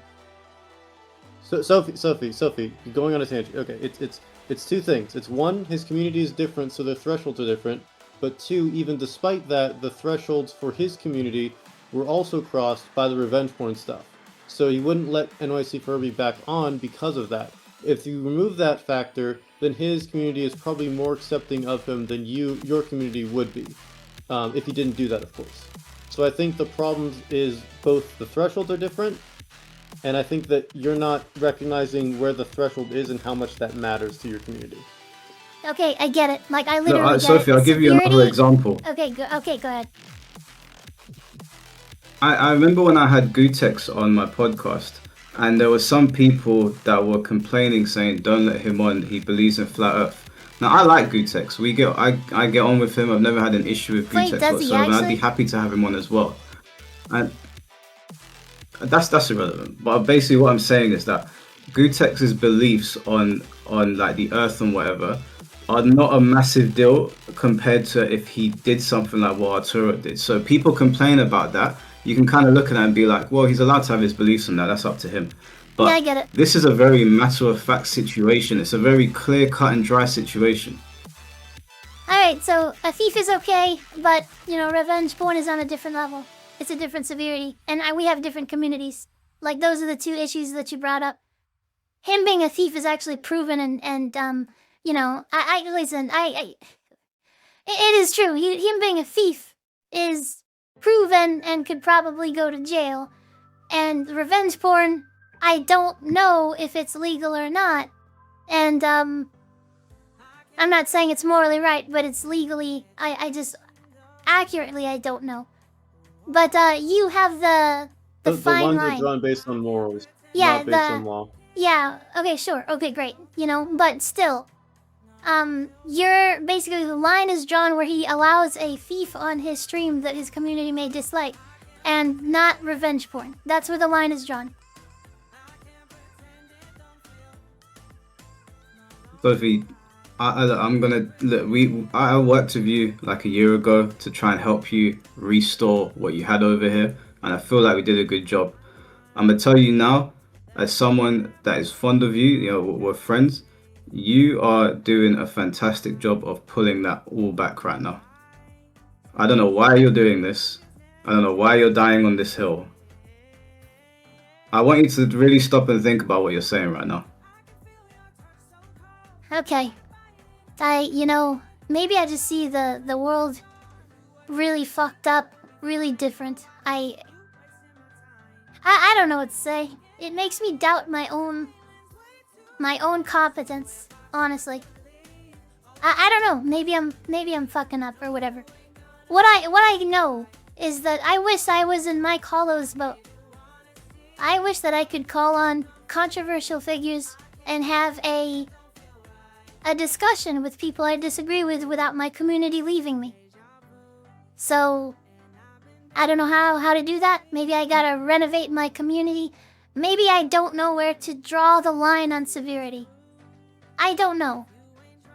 Speaker 3: you're going on a tangent. Okay, it's two things. It's one, his community is different, so their thresholds are different. But two, even despite that, the thresholds for his community were also crossed by the revenge porn stuff. So he wouldn't let NYCFurby back on because of that. If you remove that factor, then his community is probably more accepting of him than your community would be. If he didn't do that, of course. So I think the problem is both the thresholds are different, and I think that you're not recognizing where the threshold is and how much that matters to your community.
Speaker 2: Okay, I get it. Like, I literally get
Speaker 5: Sophie,
Speaker 2: it.
Speaker 5: I'll give you another example.
Speaker 2: Okay, go ahead.
Speaker 5: I remember when I had Gutex on my podcast, and there were some people that were complaining, saying, "Don't let him on. He believes in flat Earth." Now, I like Gutex. I get on with him. I've never had an issue with Gutex whatsoever. And I'd be happy to have him on as well. And that's irrelevant. But basically, what I'm saying is that Gutex's beliefs on like the Earth and whatever are not a massive deal compared to if he did something like what Arturo did. So people complain about that. You can kind of look at that and be like, well, he's allowed to have his beliefs on that. That's up to him. But
Speaker 2: yeah, I get it.
Speaker 5: This is a very matter-of-fact situation. It's a very clear, cut and dry situation.
Speaker 2: Alright, so a thief is okay, but, revenge porn is on a different level. It's a different severity, and we have different communities. Like, those are the two issues that you brought up. Him being a thief is actually proven, and listen, it is true. Him being a thief is proven and could probably go to jail. And revenge porn, I don't know if it's legal or not. And, I'm not saying it's morally right, but it's legally, I just, accurately, I don't know. But, you have the fine line.
Speaker 3: The lines are drawn based on morals,
Speaker 2: not
Speaker 3: based on law.
Speaker 2: Yeah, okay, sure, okay, great. But still, basically the line is drawn where he allows a thief on his stream that his community may dislike, and not revenge porn. That's where the line is drawn.
Speaker 5: Sophie, I worked with you like a year ago to try and help you restore what you had over here, and I feel like we did a good job. I'm gonna tell you now, as someone that is fond of you, we're friends, you are doing a fantastic job of pulling that all back right now. I don't know why you're doing this. I don't know why you're dying on this hill. I want you to really stop and think about what you're saying right now.
Speaker 2: Okay. Maybe I just see the world really fucked up, really different. I don't know what to say. It makes me doubt my own competence, honestly. I don't know. Maybe I'm fucking up or whatever. What I know is that I wish I was in Mike Hollow's boat. I wish that I could call on controversial figures and have a discussion with people I disagree with without my community leaving me. So, I don't know how to do that. Maybe I gotta renovate my community. Maybe I don't know where to draw the line on severity. I don't know.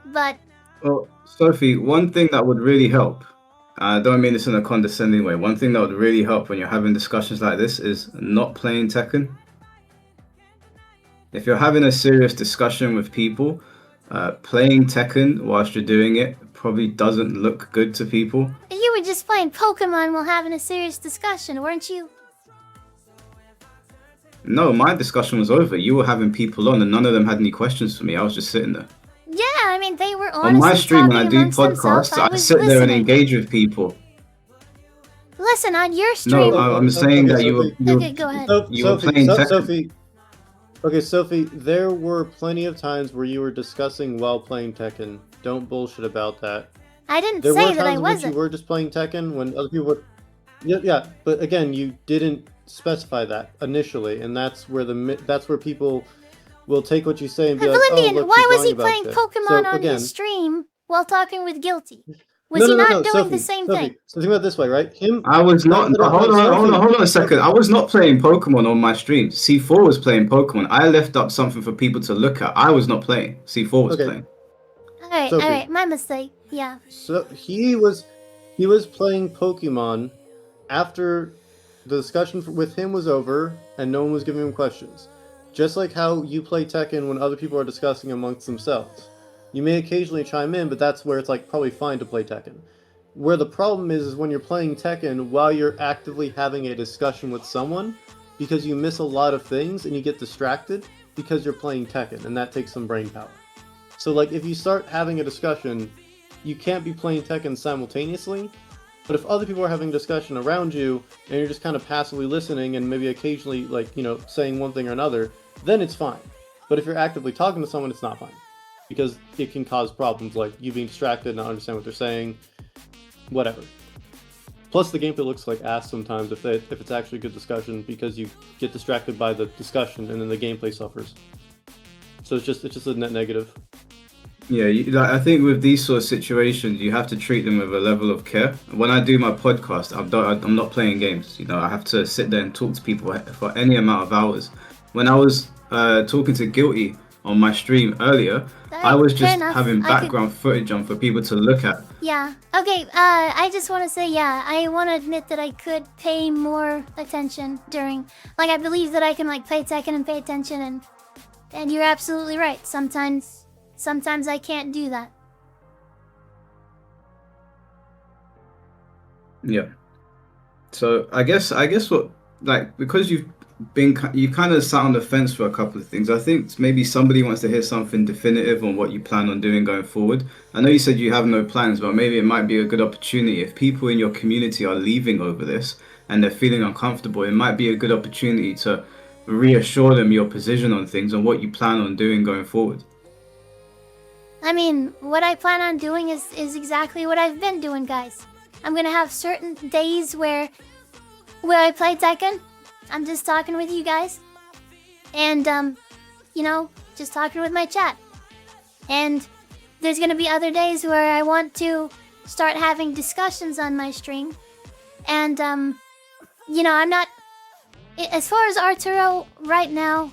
Speaker 2: But...
Speaker 5: Well, Sophie, one thing that would really help, I don't mean this in a condescending way, one thing that would really help when you're having discussions like this is not playing Tekken. If you're having a serious discussion with people, playing Tekken whilst you're doing it probably doesn't look good to people.
Speaker 2: You were just playing Pokemon while having a serious discussion, weren't you?
Speaker 5: No, my discussion was over. You were having people on and none of them had any questions for me. I was just sitting there.
Speaker 2: Yeah, I mean, they were honestly
Speaker 5: On my stream, when I
Speaker 2: talking
Speaker 5: do
Speaker 2: amongst themselves.
Speaker 5: podcasts, I sit there and engage with people.
Speaker 2: Listen, on your stream...
Speaker 5: No, I'm saying that you were
Speaker 2: Okay, go ahead.
Speaker 5: you were playing Tekken.
Speaker 3: Sophie. Okay, Sophie, there were plenty of times where you were discussing while playing Tekken. Don't bullshit about that.
Speaker 2: I didn't
Speaker 3: There
Speaker 2: say
Speaker 3: were
Speaker 2: that I
Speaker 3: times in which
Speaker 2: wasn't.
Speaker 3: you were just playing Tekken when other people were... Yeah, but again, you didn't specify that initially, and that's where people will take what you say and be like, oh,
Speaker 2: Valindian,
Speaker 3: look,
Speaker 2: why
Speaker 3: she's
Speaker 2: was he
Speaker 3: lying about
Speaker 2: playing
Speaker 3: shit.
Speaker 2: Pokemon
Speaker 3: So,
Speaker 2: on
Speaker 3: again,
Speaker 2: his stream while talking with Guilty? Was he not doing
Speaker 3: Sophie,
Speaker 2: the same
Speaker 3: Sophie,
Speaker 2: thing?
Speaker 3: So think about it this way, right?
Speaker 5: I was not. Hold on a second. I was not playing Pokemon on my stream. C4 was playing Pokemon. I left up something for people to look at. I was not playing. C4 was playing.
Speaker 2: Alright, my mistake. Yeah.
Speaker 3: So he was playing Pokemon after the discussion with him was over and no one was giving him questions. Just like how you play Tekken when other people are discussing amongst themselves. You may occasionally chime in, but that's where it's like probably fine to play Tekken. Where the problem is when you're playing Tekken while you're actively having a discussion with someone, because you miss a lot of things and you get distracted because you're playing Tekken, and that takes some brain power. So like if you start having a discussion, you can't be playing Tekken simultaneously, but if other people are having a discussion around you and you're just kind of passively listening and maybe occasionally like, you know, saying one thing or another, then it's fine. But if you're actively talking to someone, it's not fine. Because it can cause problems like you being distracted and not understand what they're saying, whatever. Plus the gameplay looks like ass sometimes if it's actually a good discussion because you get distracted by the discussion and then the gameplay suffers. So it's just a net negative.
Speaker 5: Yeah, I think with these sort of situations, you have to treat them with a level of care. When I do my podcast, I'm not playing games. You know, I have to sit there and talk to people for any amount of hours. When I was talking to Guilty on my stream earlier, I was just having background footage on for people to look at.
Speaker 2: Yeah. Okay, I just want to say, yeah, I want to admit that I could pay more attention during... Like, I believe that I can, like, play Tekken and pay attention, and you're absolutely right. Sometimes I can't do that.
Speaker 5: Yeah. So I guess what, like, because you kind of sat on the fence for a couple of things. I think maybe somebody wants to hear something definitive on what you plan on doing going forward. I know you said you have no plans, but maybe it might be a good opportunity if people in your community are leaving over this and they're feeling uncomfortable. It might be a good opportunity to reassure them your position on things and what you plan on doing going forward.
Speaker 2: I mean, what I plan on doing is exactly what I've been doing, guys. I'm gonna have certain days where I play Tekken. I'm just talking with you guys. And, you know, just talking with my chat. And there's gonna be other days where I want to start having discussions on my stream. And, you know, I'm not... As far as Arturo, right now,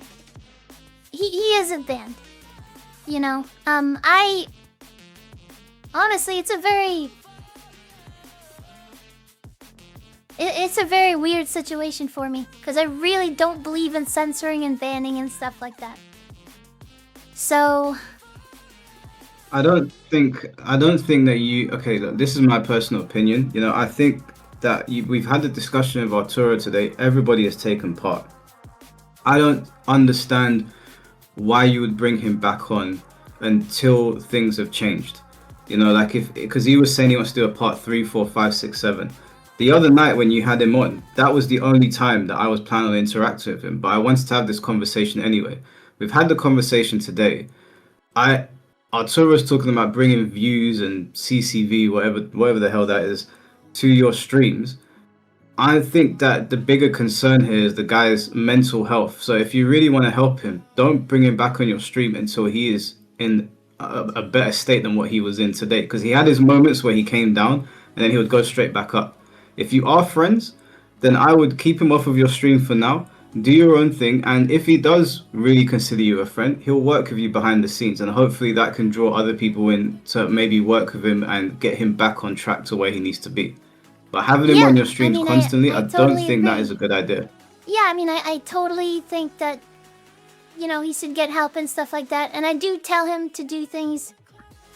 Speaker 2: he isn't banned. You know, honestly, it's a very weird situation for me, because I really don't believe in censoring and banning and stuff like that. So...
Speaker 5: I don't think that you... Okay, look, this is my personal opinion. You know, I think that we've had a discussion of Arturo today. Everybody has taken part. I don't understand why you would bring him back on until things have changed. You know, like because he was saying he wants to do a part 3, 4, 5, 6, 7. The other night when you had him on, that was the only time that I was planning on interacting with him, but I wanted to have this conversation anyway. We've had the conversation today. Arturo's talking about bringing views and CCV, whatever the hell that is, to your streams. I think that the bigger concern here is the guy's mental health. So if you really want to help him, don't bring him back on your stream until he is in a better state than what he was in today. Because he had his moments where he came down and then he would go straight back up. If you are friends, then I would keep him off of your stream for now. Do your own thing, and if he does really consider you a friend, he'll work with you behind the scenes, and hopefully that can draw other people in to maybe work with him and get him back on track to where he needs to be. But having him on your streams constantly, I don't think that is a good idea.
Speaker 2: Yeah, I mean, I totally think that, you know, he should get help and stuff like that. And I do tell him to do things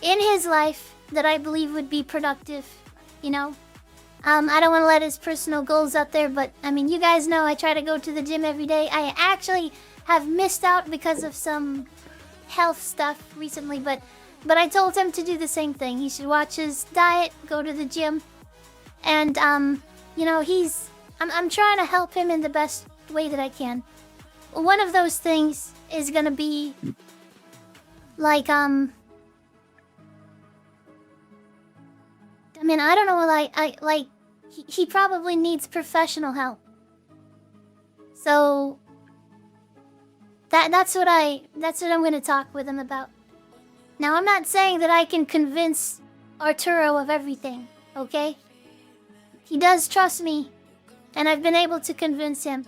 Speaker 2: in his life that I believe would be productive, you know. I don't want to let his personal goals out there, but I mean, you guys know I try to go to the gym every day. I actually have missed out because of some health stuff recently, but I told him to do the same thing. He should watch his diet, go to the gym, and you know, I'm trying to help him in the best way that I can. One of those things is gonna be like I mean, I don't know, like he probably needs professional help. So that's what I'm gonna talk with him about. Now, I'm not saying that I can convince Arturo of everything, okay? He does trust me, and I've been able to convince him.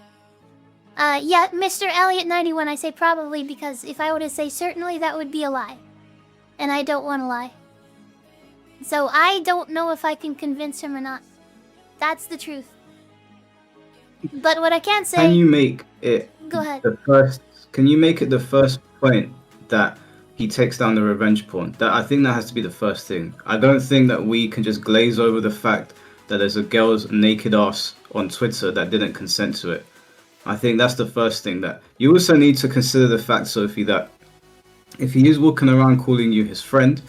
Speaker 2: Yeah, Mr. Elliot91, I say probably because if I were to say certainly, that would be a lie. And I don't want to lie. So I don't know if I can convince him or not. That's the truth. But what I can say...
Speaker 5: Can you make it...
Speaker 2: Go ahead.
Speaker 5: Can you make it the first point that he takes down the revenge porn? I think that has to be the first thing. I don't think that we can just glaze over the fact that there's a girl's naked ass on Twitter that didn't consent to it. I think that's the first thing. That you also need to consider the fact, Sophie, that if he is walking around calling you his friend,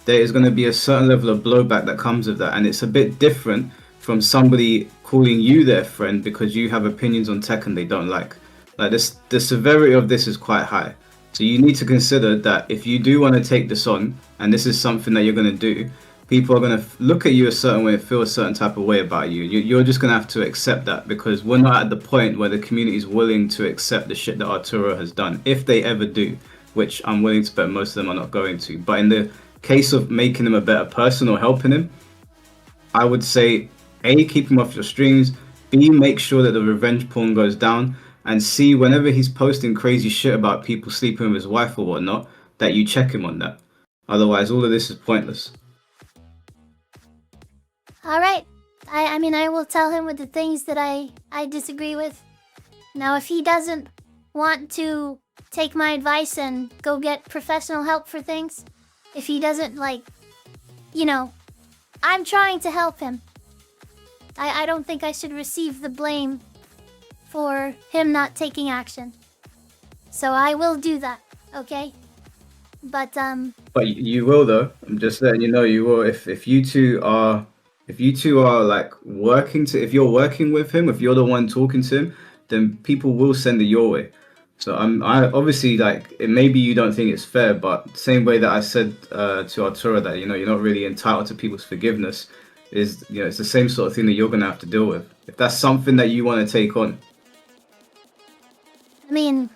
Speaker 5: there is going to be a certain level of blowback that comes with that, and it's a bit different from somebody calling you their friend because you have opinions on tech and they don't like. Like this, the severity of this is quite high. So you need to consider that if you do want to take this on, and this is something that you're going to do, people are going to look at you a certain way and feel a certain type of way about you. You're just going to have to accept that, because we're not at the point where the community is willing to accept the shit that Arturo has done, if they ever do, which I'm willing to bet most of them are not going to. But in the case of making him a better person or helping him, I would say, A, keep him off your streams, B, make sure that the revenge porn goes down, and C, whenever he's posting crazy shit about people sleeping with his wife or whatnot, that you check him on that. Otherwise, all of this is pointless.
Speaker 2: Alright. I mean, I will tell him with the things that I disagree with. Now, if he doesn't want to take my advice and go get professional help for things, if he doesn't, like, you know, I'm trying to help him. I don't think I should receive the blame for him not taking action. So I will do that, okay? But
Speaker 5: you will, though. I'm just letting you know you will. If you two are like if you're working with him, if you're the one talking to him, then people will send it your way. So I obviously, like, maybe you don't think it's fair, but same way that I said to Arturo that, you know, you're not really entitled to people's forgiveness, is, you know, it's the same sort of thing that you're gonna have to deal with if that's something that you want to take on.
Speaker 2: I mean,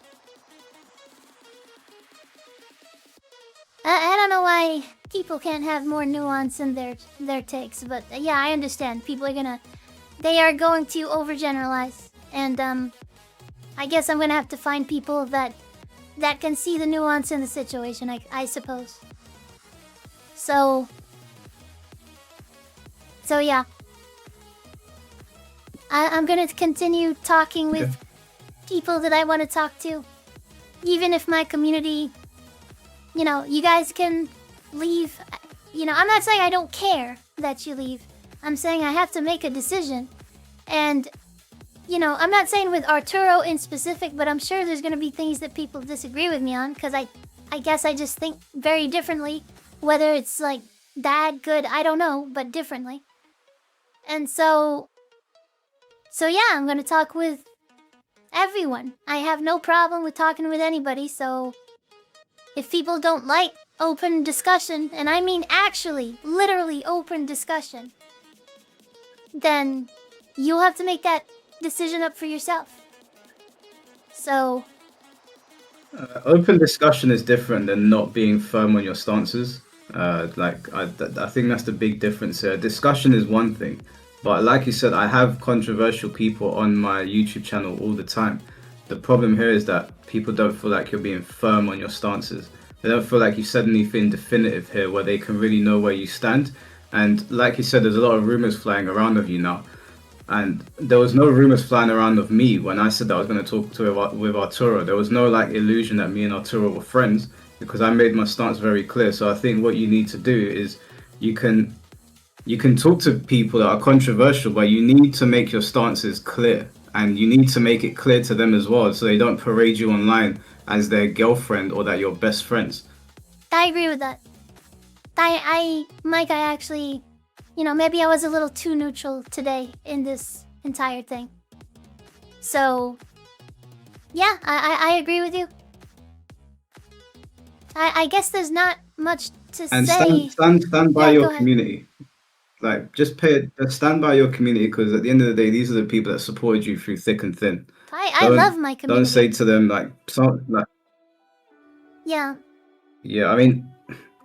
Speaker 2: I don't know why people can't have more nuance in their takes, but yeah, I understand. People are they are going to overgeneralize, and I guess I'm gonna have to find people that can see the nuance in the situation, I suppose. So yeah, I'm gonna continue talking with people that I want to talk to, even if my community, you know, you guys can leave. You know, I'm not saying I don't care that you leave. I'm saying I have to make a decision. And, you know, I'm not saying with Arturo in specific, but I'm sure there's going to be things that people disagree with me on, because I guess I just think very differently. Whether it's, like, bad, good, I don't know, but differently. And so yeah, I'm going to talk with everyone. I have no problem with talking with anybody, so if people don't like open discussion, and I mean actually, literally open discussion, then you'll have to make that decision up for yourself. So...
Speaker 5: open discussion is different than not being firm on your stances. I think that's the big difference here. Discussion is one thing, But like you said, I have controversial people on my YouTube channel all the time. The problem here is that people don't feel like you're being firm on your stances. They don't feel like you said anything definitive here where they can really know where you stand. And like you said, there's a lot of rumors flying around of you now. And there was no rumors flying around of me when I said that I was going to talk with Arturo. There was no like illusion that me and Arturo were friends because I made my stance very clear. So I think what you need to do is you can talk to people that are controversial, but you need to make your stances clear, and you need to make it clear to them as well, so they don't parade you online as their girlfriend or that you're best friends.
Speaker 2: I agree with that. Mike, I actually, maybe I was a little too neutral today in this entire thing. So, yeah, I agree with you. I guess there's not much to
Speaker 5: and
Speaker 2: say.
Speaker 5: Stand by your community. Like, just stand by your community, because at the end of the day, these are the people that supported you through thick and thin.
Speaker 2: I love my community.
Speaker 5: Don't say to them
Speaker 2: Yeah.
Speaker 5: Yeah, I mean,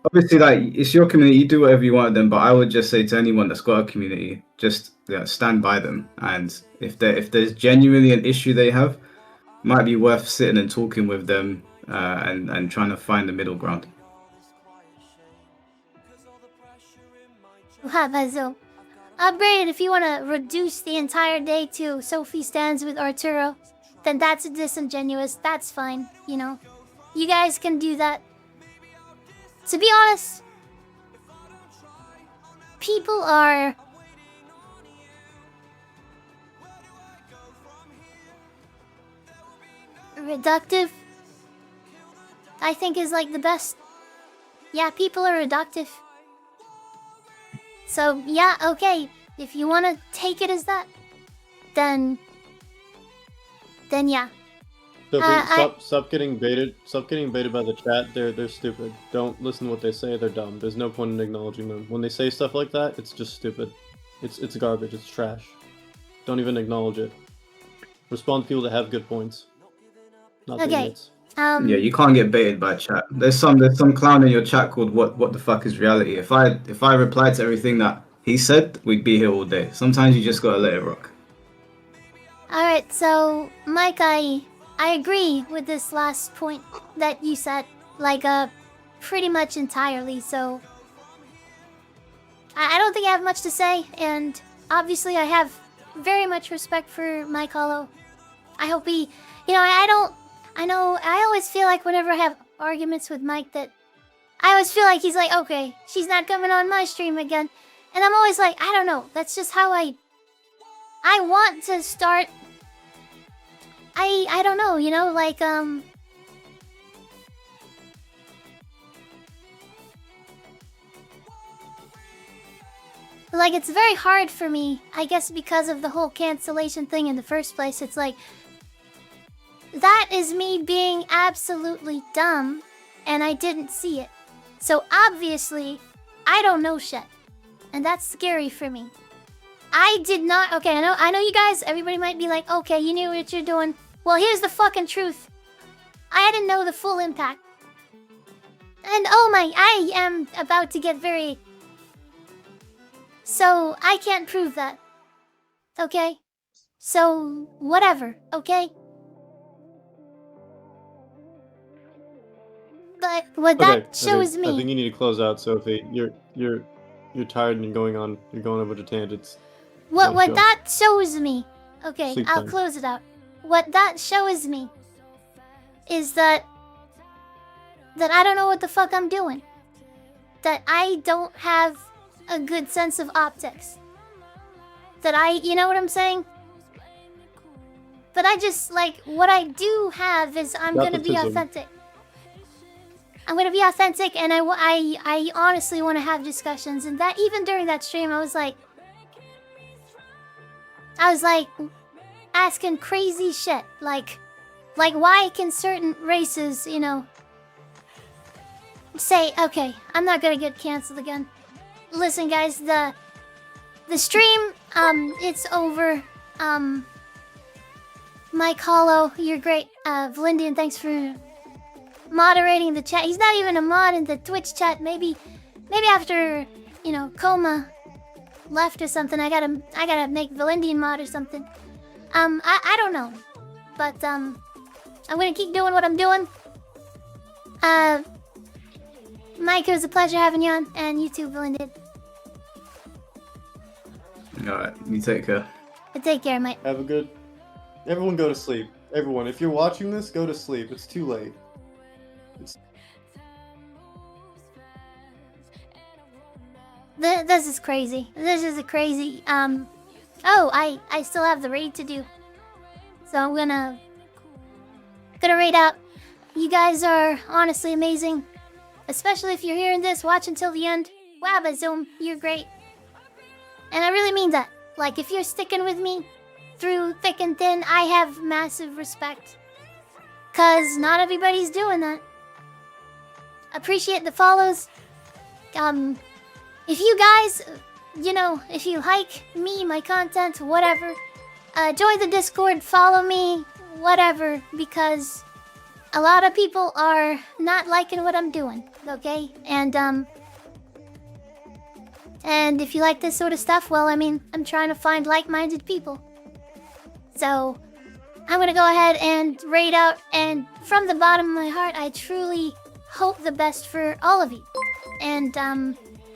Speaker 5: obviously, like, it's your community. You do whatever you want with them, but I would just say to anyone that's got a community, just stand by them. And if there's genuinely an issue they have, might be worth sitting and talking with them and trying to find the middle ground.
Speaker 2: Upgrade, if you want to reduce the entire day to Sophie stands with Arturo, then that's disingenuous. That's fine, You guys can do that. To be honest, people are reductive, I think is like the best. Yeah, people are reductive. So, yeah, okay. If you want to take it as that, then yeah.
Speaker 3: Sophie, stop getting baited. Stop getting baited by the chat. They're stupid. Don't listen to what they say. They're dumb. There's no point in acknowledging them. When they say stuff like that, it's just stupid. It's garbage. It's trash. Don't even acknowledge it. Respond to people that have good points. Not the idiots.
Speaker 5: Yeah, you can't get baited by chat. There's some clown in your chat called what the fuck is reality. If I replied to everything that he said, we'd be here all day. Sometimes you just gotta let it rock.
Speaker 2: Alright, so Mike, I agree with this last point that you said, pretty much entirely. So I don't think I have much to say, and obviously I have very much respect for Mike Hollow. I hope he, I always feel like whenever I have arguments with Mike that I always feel like he's like, okay, she's not coming on my stream again. And I'm always like, I don't know. That's just how I want to start. I don't know, it's very hard for me, I guess because of the whole cancellation thing in the first place. It's like, that is me being absolutely dumb, and I didn't see it. So obviously, I don't know shit. And that's scary for me. I did not... Okay, I know you guys, everybody might be like, okay, you knew what you're doing. Well, here's the fucking truth. I didn't know the full impact. And oh my, I am about to get very... So, I can't prove that. Okay? So, whatever, okay? But what that shows me...
Speaker 3: I think you need to close out, Sophie. You're tired and you're going on a bunch of tangents.
Speaker 2: What that shows me... Okay, I'll close it out. What that shows me is that I don't know what the fuck I'm doing. That I don't have a good sense of optics. That you know what I'm saying? But I just, what I do have is I'm gonna be authentic. I'm gonna be authentic, and I honestly want to have discussions, and that even during that stream, I was like asking crazy shit, like why can certain races, say, okay, I'm not gonna get canceled again. Listen, guys, the stream, it's over. Mike Hollow, you're great. Vlindian, thanks for moderating the chat. He's not even a mod in the Twitch chat. Maybe after, Coma left or something. I gotta make Valindian mod or something. I don't know. But, I'm gonna keep doing what I'm doing. Mike, it was a pleasure having you on, and you too, Valindian.
Speaker 5: Alright, you take care.
Speaker 2: Take care, mate.
Speaker 3: Have a good... Everyone go to sleep. Everyone, if you're watching this, go to sleep. It's too late.
Speaker 2: This is crazy. This is a crazy, Oh, I still have the raid to do. So I'm gonna raid out. You guys are honestly amazing. Especially if you're hearing this, watch until the end. Wow, Bazoom, you're great. And I really mean that. Like, if you're sticking with me through thick and thin, I have massive respect. 'Cause not everybody's doing that. Appreciate the follows. If you guys, you know, if you like me, my content, whatever, join the Discord, follow me, whatever, because a lot of people are not liking what I'm doing, okay? And if you like this sort of stuff, well, I mean, I'm trying to find like-minded people. So, I'm gonna go ahead and raid out, and from the bottom of my heart, I truly hope the best for all of you. And,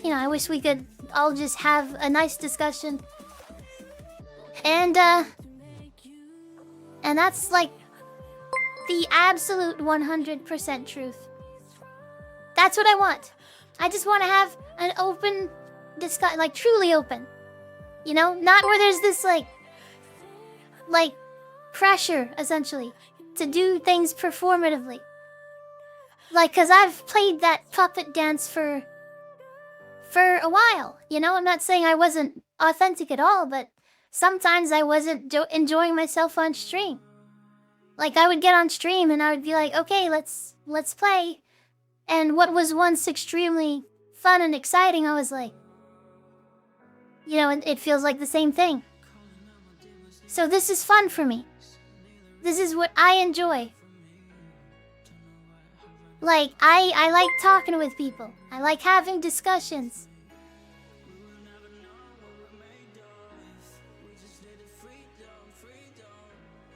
Speaker 2: you know, I wish we could all just have a nice discussion. And that's like the absolute 100% truth. That's what I want. I just want to have an open discussion, like truly open. You know, not where there's this like pressure, essentially, to do things performatively. Like, cause I've played that puppet dance for a while, you know? I'm not saying I wasn't authentic at all, but sometimes I wasn't enjoying myself on stream. Like, I would get on stream and I would be like, okay, let's play. And what was once extremely fun and exciting, I was like, you know, it feels like the same thing. So this is fun for me. This is what I enjoy. Like, I like talking with people. I like having discussions.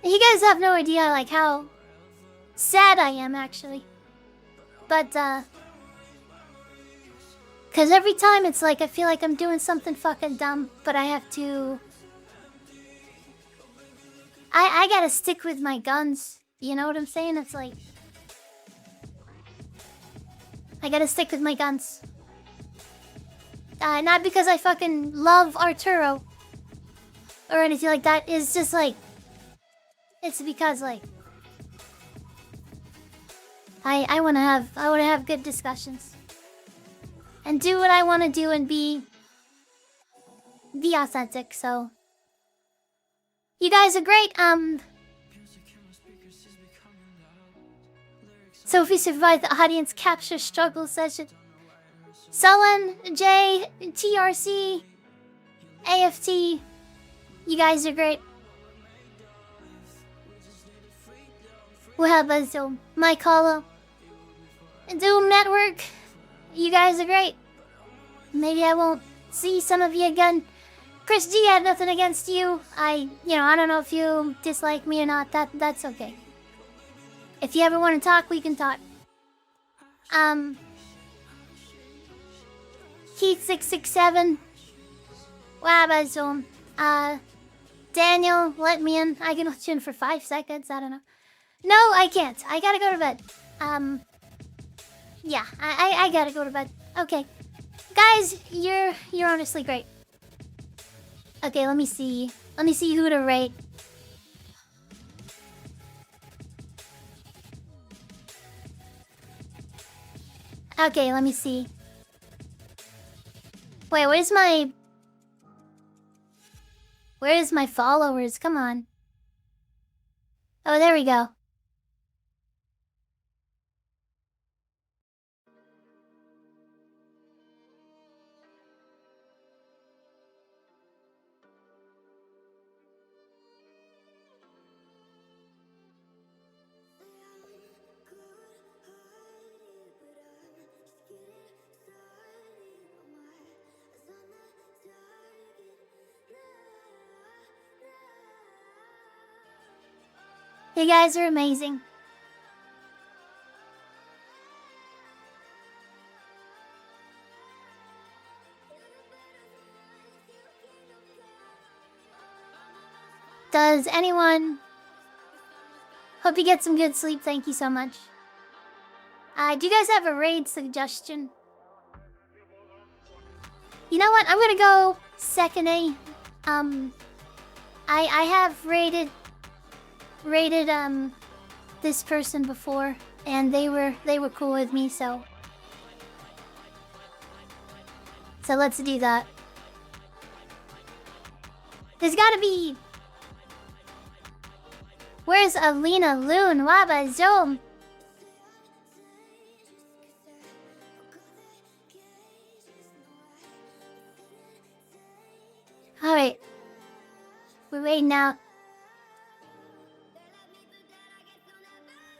Speaker 2: You guys have no idea, like, how sad I am, actually. But, 'cause every time it's like, I feel like I'm doing something fucking dumb, but I have to... I gotta stick with my guns. You know what I'm saying? It's like... I gotta stick with my guns. Not because I fucking love Arturo or anything like that. It's just like... It's because, like... I wanna have good discussions. And do what I wanna do and be authentic, so... You guys are great, Sophie survived the audience capture struggle session. Sullen, Jay, TRC, AFT, you guys are great. Well, but so Mike Hollow, Doom Network, you guys are great. Maybe I won't see some of you again. Chris G had nothing against you. I don't know if you dislike me or not. That's okay. If you ever want to talk, we can talk. Keith667. Wabazum. Daniel, let me in. I can let you in for 5 seconds. I don't know. No, I can't. I gotta go to bed. Yeah, I gotta go to bed. Okay. Guys, you're honestly great. Okay, let me see. Let me see who to rate. Okay, let me see. Wait, where's my followers? Come on. Oh, there we go. You guys are amazing. Does anyone... Hope you get some good sleep. Thank you so much. Do you guys have a raid suggestion? You know what? I'm gonna go second A. I have raided this person before, and they were cool with me, so let's do that. There's gotta be... Where's Alina Loon? Waba Zoom? Alright. We're waiting now.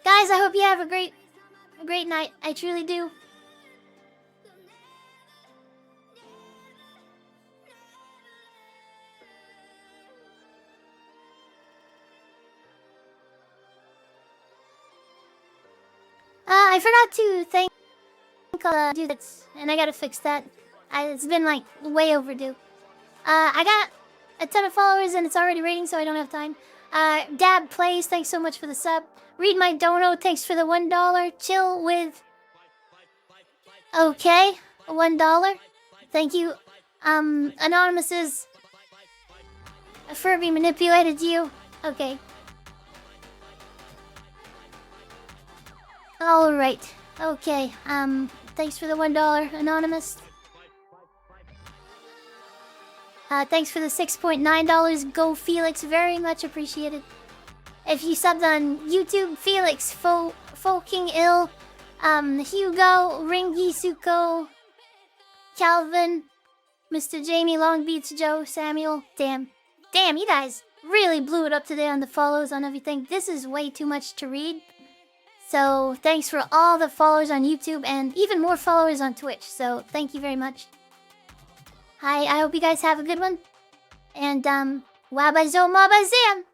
Speaker 2: Guys, I hope you have a great night. I truly do. I forgot to thank dudes, and I gotta fix that. It's been like way overdue. I got a ton of followers and it's already rating, so I don't have time. Dab Plays, thanks so much for the sub. Read My Dono, thanks for the $1. Chill with... Okay, $1. Thank you. Anonymous' Furby manipulated you. Okay. Alright. Okay, thanks for the $1, Anonymous. Thanks for the $6.9. Go Felix, very much appreciated. If you subbed on YouTube, Felix, Folking Ill, Hugo, Ringy Suko, Calvin, Mr. Jamie, Long Beach Joe, Samuel. Damn, you guys really blew it up today on the follows on everything. This is way too much to read. So thanks for all the followers on YouTube and even more followers on Twitch. So thank you very much. I hope you guys have a good one. And Wabazom Mabazam!